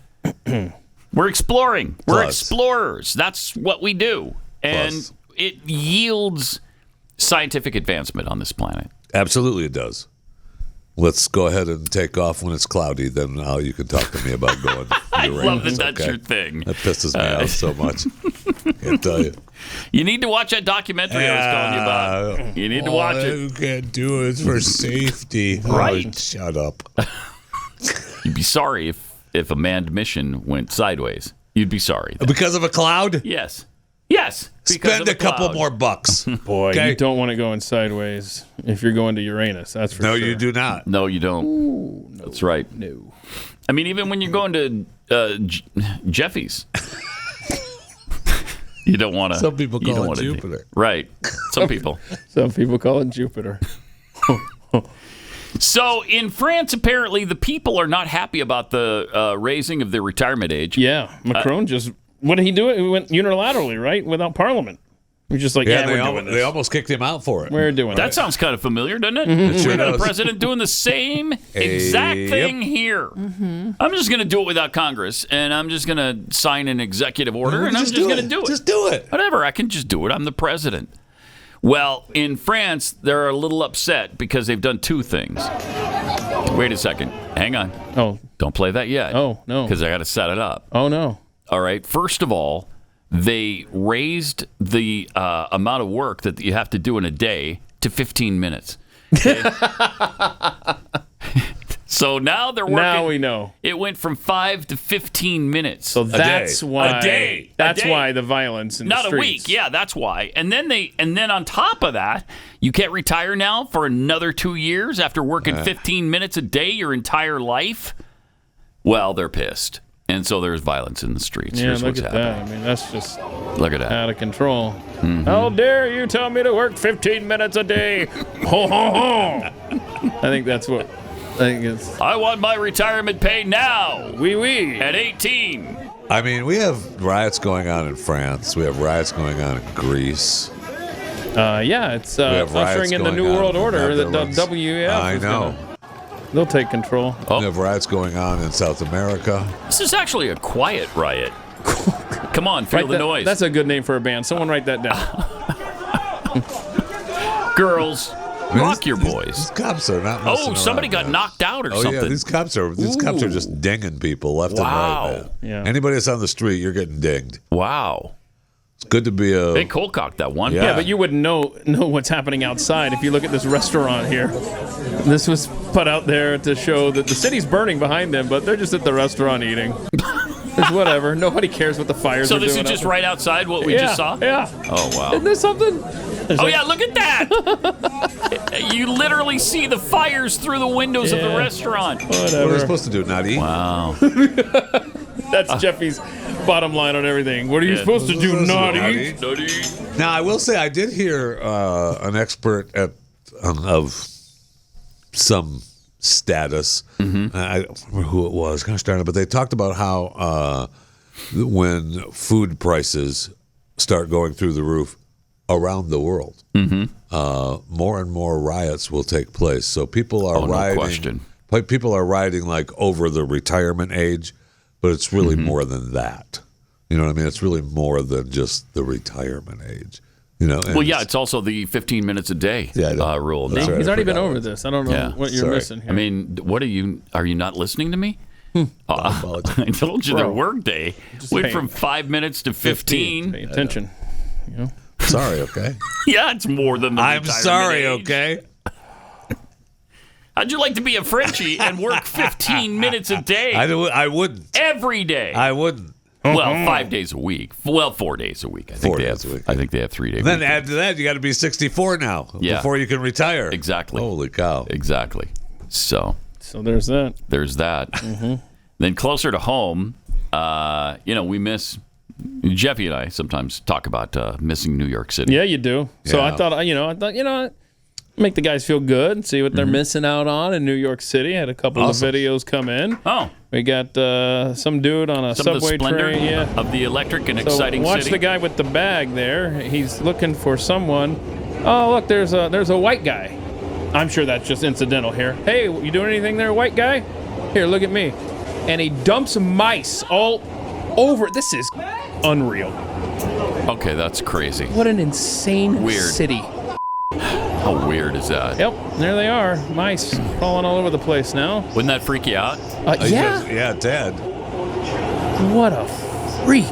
We're exploring. We're explorers. That's what we do. And it yields scientific advancement on this planet. Absolutely it does. Let's go ahead and take off when it's cloudy. Then you can talk to me about going to I Uranus. love that that's your thing. That pisses me out so much. Can't tell you. You need to watch that documentary I was telling you about. You need to watch it. You can't do it. It's for safety. Right. Oh, shut up. You'd be sorry if a manned mission went sideways. You'd be sorry. Because of a cloud? Yes. Yes. Spend a couple more bucks. Boy, you don't want to go in sideways if you're going to Uranus. That's for sure. No, you do not. No, you don't. Ooh, no, that's right. No. I mean, even when you're going to Jeffy's, you don't want to. Some people call it Jupiter. Right. Some people. Some people call it Jupiter. So in France, apparently, the people are not happy about the raising of the retirement age. Yeah. Macron what did he do? He went unilaterally, right? Without parliament. We're just like, Yeah, we're doing this. they almost kicked him out for it. We're doing That it. sounds kind of familiar, doesn't it? It sure We got a does. president doing the same exact thing here. I'm just going to do it without Congress, and I'm just going to sign an executive order, and I'm just going to do it. Just do it. Whatever, I can just do it. I'm the president. Well, in France, they're a little upset because they've done two things. Wait a second. Hang on. Oh. Don't play that yet. Oh, no. Because I got to set it up. Oh, no. All right. First of all, they raised the amount of work that you have to do in a day to 15 minutes. Okay? So now they're working. Now we know. It went from 5 to 15 minutes. So that's why. A day. That's why the violence in the Not streets. a week. Yeah, that's why. And then on top of that, you can't retire now for another 2 years after working 15 minutes a day your entire life. Well, they're pissed. And so there's violence in the streets. Yeah, Here's look what's at happening. that. I mean, that's just Look at that. out of control. How dare you tell me to work 15 minutes a day? Ho, ho, ho. I think that's what. I think it's. I want my retirement pay now. Oui. At 18. I mean, we have riots going on in France. We have riots going on in Greece. Yeah, it's ushering in the New World Order. The WEF. I know. They'll take control. We have riots going on in South America. This is actually a quiet riot. Come on, feel the noise. That's a good name for a band. Someone write that down. Girls, rock your boys. These cops are not. Oh, somebody got knocked out or something. Yeah, these cops are just dinging people left and right. Man. Yeah. Anybody that's on the street, you're getting dinged. Wow. It's good to be a. They cold cocked that one. Yeah, but you wouldn't know what's happening outside if you look at this restaurant here. This was put out there to show that the city's burning behind them, but they're just at the restaurant eating. It's whatever. Nobody cares what the fires are doing. So this is just right outside what we just saw? Yeah. Oh, wow. Isn't there something? Yeah, look at that. You literally see the fires through the windows of the restaurant. Whatever. What are they supposed to do? Not eat? Wow. That's Jeffy's bottom line on everything. What are you supposed to do? Not eat? Not eat. Now, I will say I did hear an expert of some status. I don't remember who it was. Gosh darn it. But they talked about how when food prices start going through the roof around the world, more and more riots will take place. So people are rioting. No question. People are rioting like over the retirement age, but it's really more than that. You know what I mean? It's really more than just the retirement age. You know. Well, yeah, it's also the 15 minutes a day rule. He's already been over this. I don't know what you're missing here. I mean, are you not listening to me? I told you their work day went from 5 minutes to 15. Pay attention. You know? Sorry, okay? Yeah, it's more than the I'm sorry, age. okay? How'd you like to be a Frenchie and work 15 minutes a day? I wouldn't. Every day. I wouldn't. Well, 5 days a week. Well, 4 days a week. I think they have 3 days. Then after that, you got to be 64 now before you can retire. Exactly. Holy cow. Exactly. So there's that. There's that. Then closer to home, we miss. Jeffy and I sometimes talk about missing New York City. Yeah, you do. So I thought, make the guys feel good and see what they're missing out on in New York City. I had a couple of videos come in. Oh. We got some dude on a subway train. Of the electric and exciting watch city. the guy with the bag there. He's looking for someone. Oh, look, there's a white guy. I'm sure that's just incidental here. Hey, you doing anything there, white guy? Here, look at me. And he dumps mice all over. This is unreal. Okay, that's crazy. What an insane city. How weird is that? Yep, there they are. Mice crawling all over the place now. Wouldn't that freak you out? Yeah. Yeah, Dad. What a freak.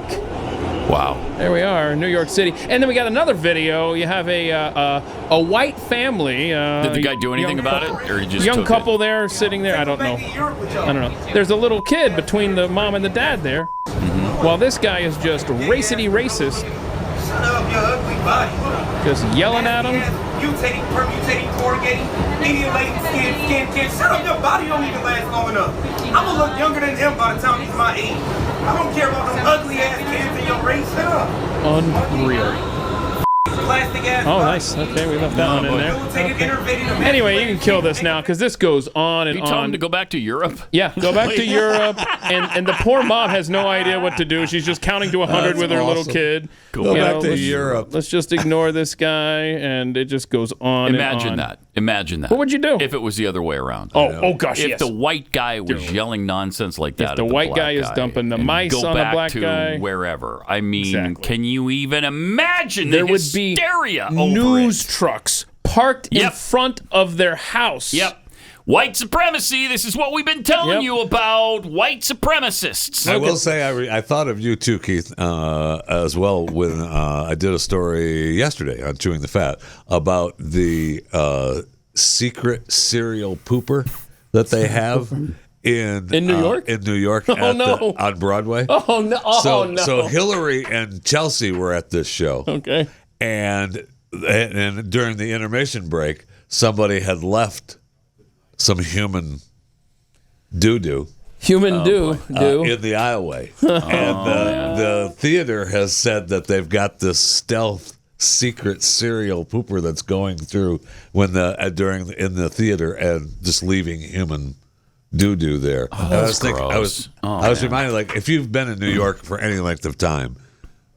Wow. There we are, New York City. And then we got another video. You have a white family. Did the guy do anything about it? Or he just young took couple there sitting there. I don't know. There's a little kid between the mom and the dad there. While this guy is just racist. Shut up, you ugly body. Just yelling at him. Mutating, permutating, corrugating, etiolating, skin. Shut up, your body don't even last long enough. I'm gonna look younger than him by the time he's my age. I don't care about them ugly ass kids in your race. Shut up. Unreal. plastic ass. Oh, nice. Okay, we left that one in there. Anyway, you can kill this now because this goes on and You tell on. him to go back to Europe? Yeah, go back to Europe. And the poor mom has no idea what to do. She's just counting to 100 with her little kid. Go back to Europe. Let's just ignore this guy, and it just goes on Imagine and on. that. Imagine that. What would you do? If it was the other way around. Oh gosh, if yes. the white guy was yelling nonsense like that, If the at white black guy is dumping the and mice go on the back black to guy. wherever. I mean, Exactly. can you even imagine There the would be hysteria over news it? trucks parked in front of their house. Yep. White supremacy. This is what we've been telling you about. White supremacists. I will say I thought of you too, Keith, as well when I did a story yesterday on Chewing the Fat about the secret serial pooper that they have in New York? In New York, no. on Broadway. Oh no! Oh no! So Hillary and Chelsea were at this show. Okay. And during the intermission break, somebody had left some human doo-doo. Human do. In the aisleway. And the theater has said that they've got this stealth secret serial pooper that's going through when in the theater and just leaving human doo-doo there. Oh, I was thinking, I was reminded, like, if you've been in New York for any length of time,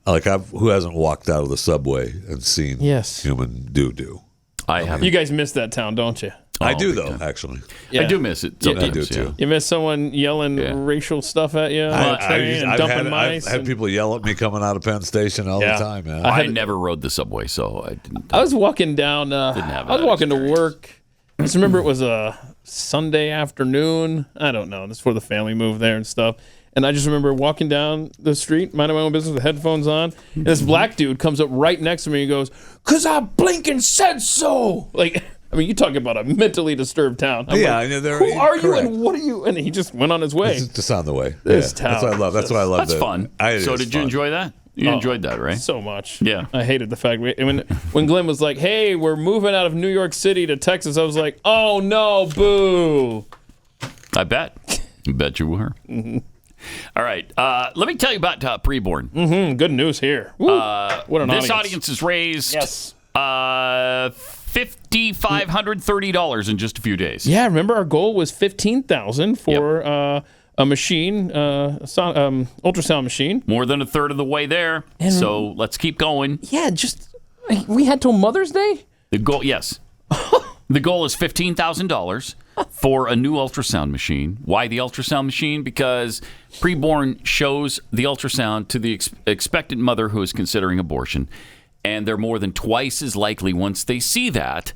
like who hasn't walked out of the subway and seen human doo-doo? I haven't. You guys miss that town, don't you? I do, though, actually. Yeah. I do miss it. I do, too. You miss someone yelling racial stuff at you on the train and dumping mice? I've had people yell at me coming out of Penn Station all the time, man. I never rode the subway, so I didn't. I was walking down. I was walking to work. I just remember it was a Sunday afternoon. I don't know. This is before the family moved there and stuff. And I just remember walking down the street, minding my own business with headphones on. And this black dude comes up right next to me and goes, "'Cause I blinking said so." Like, I mean, you talk about a mentally disturbed town. I'm like, who are you and what are you? And he just went on his way. It's just on the way. This town. That's what I love. That's what I love. That's fun. So did you enjoy that? You enjoyed that, right? So much. Yeah. I hated the fact when Glenn was like, "Hey, we're moving out of New York City to Texas," I was like, "Oh no, boo!" I bet. I bet you were. Mm-hmm. All right. Let me tell you about Preborn. Mm-hmm. Good news here. What an this audience. audience has raised $5,530 in just a few days. Yeah, remember our goal was $15,000 for a machine, ultrasound machine. More than a third of the way there. And so let's keep going. Yeah, we had till Mother's Day? The goal, yes. The goal is $15,000 for a new ultrasound machine. Why the ultrasound machine? Because Preborn shows the ultrasound to the expectant mother who is considering abortion, and they're more than twice as likely once they see that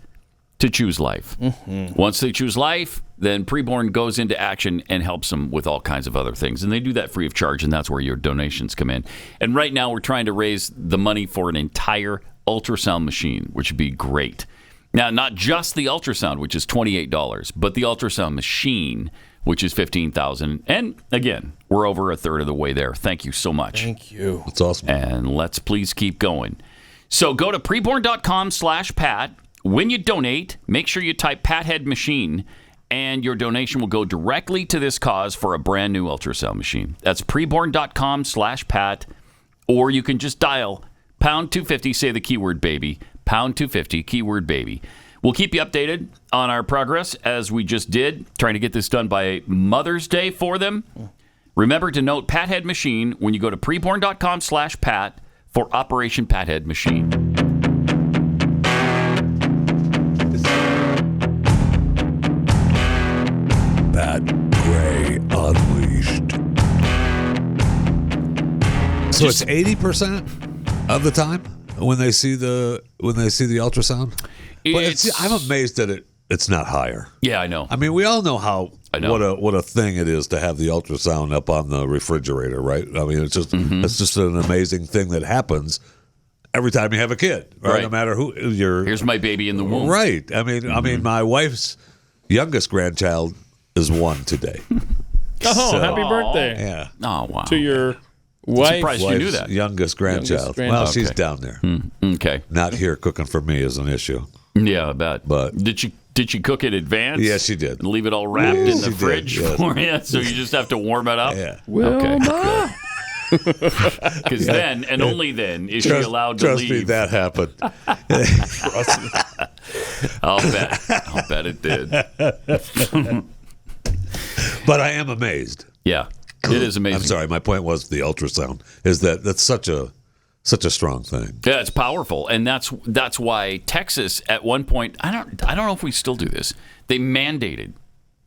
to choose life. Mm-hmm. Once they choose life, then Preborn goes into action and helps them with all kinds of other things. And they do that free of charge, and that's where your donations come in. And right now we're trying to raise the money for an entire ultrasound machine, which would be great. Now, not just the ultrasound, which is $28, but the ultrasound machine, which is $15,000. And again, we're over a third of the way there. Thank you so much. Thank you. That's awesome. And let's please keep going. So go to preborn.com/Pat. When you donate, make sure you type Pathead Machine, and your donation will go directly to this cause for a brand new ultrasound machine. That's preborn.com/Pat, or you can just dial pound 250, say the keyword baby, pound 250, keyword baby. We'll keep you updated on our progress as we just did, trying to get this done by Mother's Day for them. Remember to note Pathead Machine when you go to preborn.com/Pat for Operation Pathead Machine. Pat Gray Unleashed. So it's 80% of the time when they see the ultrasound. But I'm amazed that it's not higher. Yeah, I know. I mean, we all know what a thing it is to have the ultrasound up on the refrigerator, right? I mean, it's just it's just an amazing thing that happens every time you have a kid, right? No matter who you're. Here's my baby in the womb. Right. I mean, my wife's youngest grandchild is 1 today. Happy birthday! Yeah. Oh wow. To your surprised you knew that. Youngest grandchild. Well, she's down there. Okay. Not here cooking for me is an issue. Yeah, I bet. But did she cook in advance? Yeah, she did. Leave it all wrapped in the fridge did, yes. for you, so you just have to warm it up. Yeah. Wilma. Okay. Because then, and only then, is she allowed to leave. Trust me, that happened. I'll bet it did. But I am amazed. Yeah, it is amazing. I'm sorry. My point was the ultrasound is that's such a strong thing. Yeah, it's powerful, and that's why Texas at one point, I don't know if we still do this. They mandated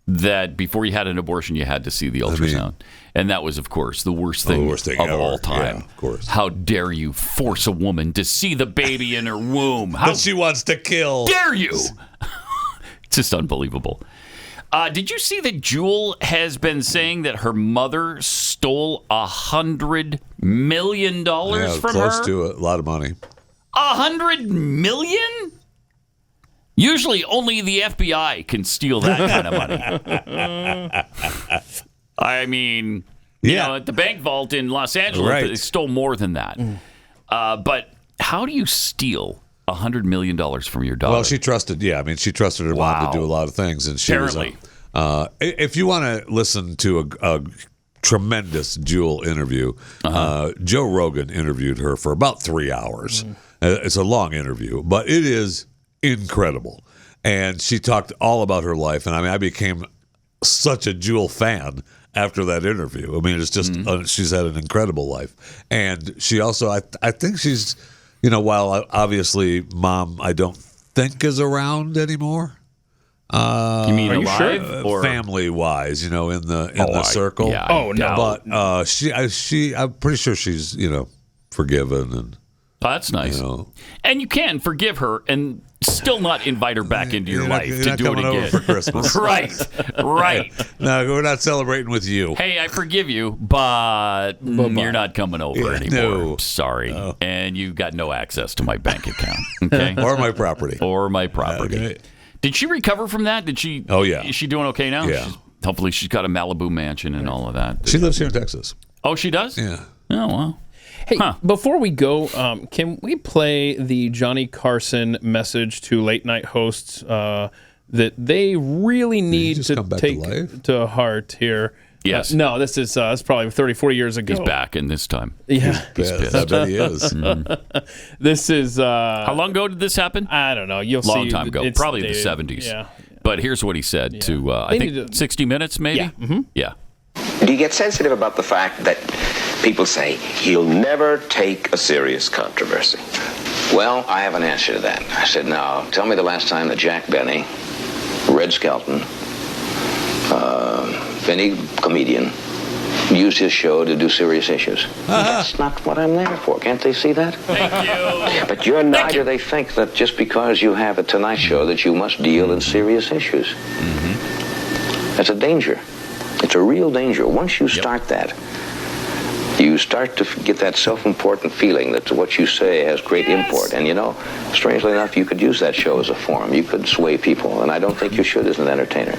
that before you had an abortion, you had to see the ultrasound, and that was, of course, the worst thing of ever. all time. Yeah, of course. How dare you force a woman to see the baby in her womb? How that she wants to kill? Dare you? It's just unbelievable. Did you see that Jewel has been saying that her mother stole $100 million from her? Close to it. A lot of money. $100 million? Usually only the FBI can steal that kind of money. I mean, you know, at the bank vault in Los Angeles, they stole more than that. But how do you steal $100 million from your daughter? Well, she trusted her mom to do a lot of things. And she Apparently. If you want to listen to a tremendous Jewel interview, Joe Rogan interviewed her for about 3 hours. It's a long interview, but it is incredible. And she talked all about her life. And I became such a Jewel fan after that interview. I mean, it's just, she's had an incredible life. And she also, I think she's, while obviously mom, I don't think is around anymore. You mean alive or family-wise? In the circle. Yeah, oh no! But I'm pretty sure she's forgiven and. That's nice. And you can forgive her and still not invite her back into your life to do it again over for Christmas. Right. No, we're not celebrating with you. Hey, I forgive you, but you're not coming over anymore. No. Sorry. No. And you've got no access to my bank account. Okay. Or my property. Okay. Did she recover from that? Did she? Oh, yeah. Is she doing okay now? Yeah. Hopefully she's got a Malibu mansion and all of that. She lives here in Texas. Oh, she does? Yeah. Oh, well. Hey, before we go, can we play the Johnny Carson message to late night hosts that they really need to take to heart here? Yes. No, this is that's probably 30, 40 years ago. He's back in this time. Yeah. He's pissed. I bet he is. This is... how long ago did this happen? I don't know. You'll see. Long time ago. Probably the 70s. Yeah. But here's what he said to, I think, 60 Minutes, maybe? Yeah. Mm-hmm. Yeah. Do you get sensitive about the fact that people say, he'll never take a serious controversy? Well, I have an answer to that. I said, now, tell me the last time that Jack Benny, Red Skelton, any comedian, used his show to do serious issues. That's not what I'm there for. Can't they see that? Thank you. But you're neither. They think that just because you have a Tonight Show that you must deal in serious issues. Mm-hmm. That's a danger. It's a real danger. Once you start that, you start to get that self-important feeling that what you say has great import. And strangely enough, you could use that show as a forum. You could sway people, and I don't think you should as an entertainer.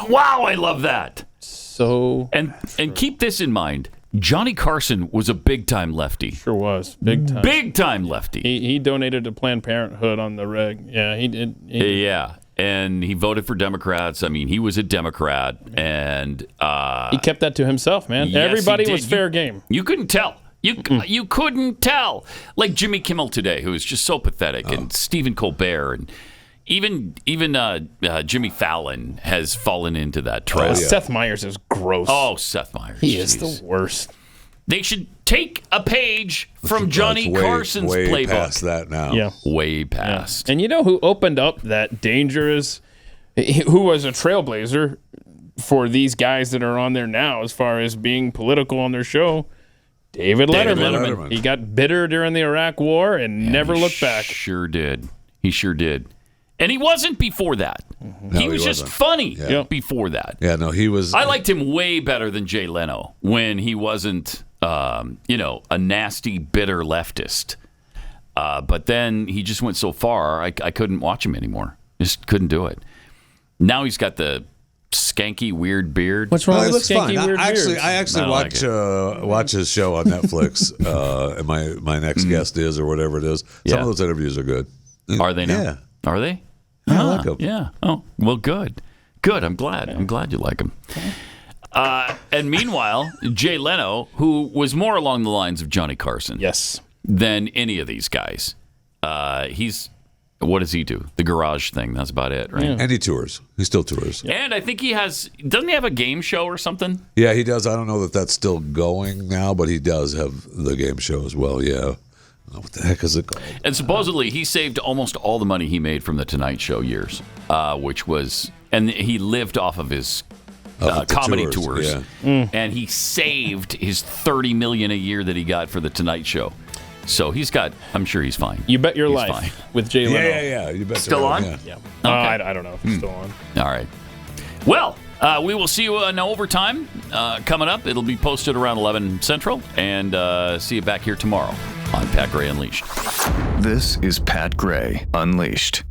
Wow, I love that. So and keep this in mind. Johnny Carson was a big-time lefty. Sure was. Big time. Big-time lefty. He donated to Planned Parenthood on the reg. Yeah, he did. Yeah. And he voted for Democrats. I mean, he was a Democrat, and he kept that to himself, man. Yes, everybody was fair game. You couldn't tell. You couldn't tell. Like Jimmy Kimmel today, who is just so pathetic, and Stephen Colbert, and even Jimmy Fallon has fallen into that trap. Seth Meyers is gross. Oh, Seth Meyers, he is the worst. They should take a page from Johnny Carson's playbook. Way past that now. Yeah. Way past. Yeah. And you know who opened up that dangerous, who was a trailblazer for these guys that are on there now as far as being political on their show? David Letterman. He got bitter during the Iraq War and never looked back. Sure did. He sure did. And he wasn't before that. No, he was just funny before that. Yeah, no, he was. I liked him way better than Jay Leno when he wasn't, a nasty, bitter leftist. But then he just went so far, I couldn't watch him anymore. Just couldn't do it. Now he's got the skanky, weird beard. What's wrong with skanky, weird beard? I actually watch his show on Netflix. And my next guest is, or whatever it is. Some of those interviews are good. Are they now? Yeah. Are they? I like them. Yeah. Oh, well, good. Good. I'm glad. I'm glad you like them. And meanwhile, Jay Leno, who was more along the lines of Johnny Carson, than any of these guys, what does he do? The garage thing. That's about it, right? Yeah. And he tours. He still tours. And I think doesn't he have a game show or something? Yeah, he does. I don't know that that's still going now, but he does have the game show as well, yeah. What the heck is it called? And supposedly he saved almost all the money he made from the Tonight Show years, and he lived off of his comedy tours. Yeah. And he saved his $30 million a year that he got for the Tonight Show. So I'm sure he's fine. You Bet Your He's Life fine. with Jay Leno. Yeah. You bet Still on? Yeah. Okay. I don't know if it's still on. All right. Well, we will see you in overtime coming up. It'll be posted around 11 Central. And see you back here tomorrow on Pat Gray Unleashed. This is Pat Gray Unleashed.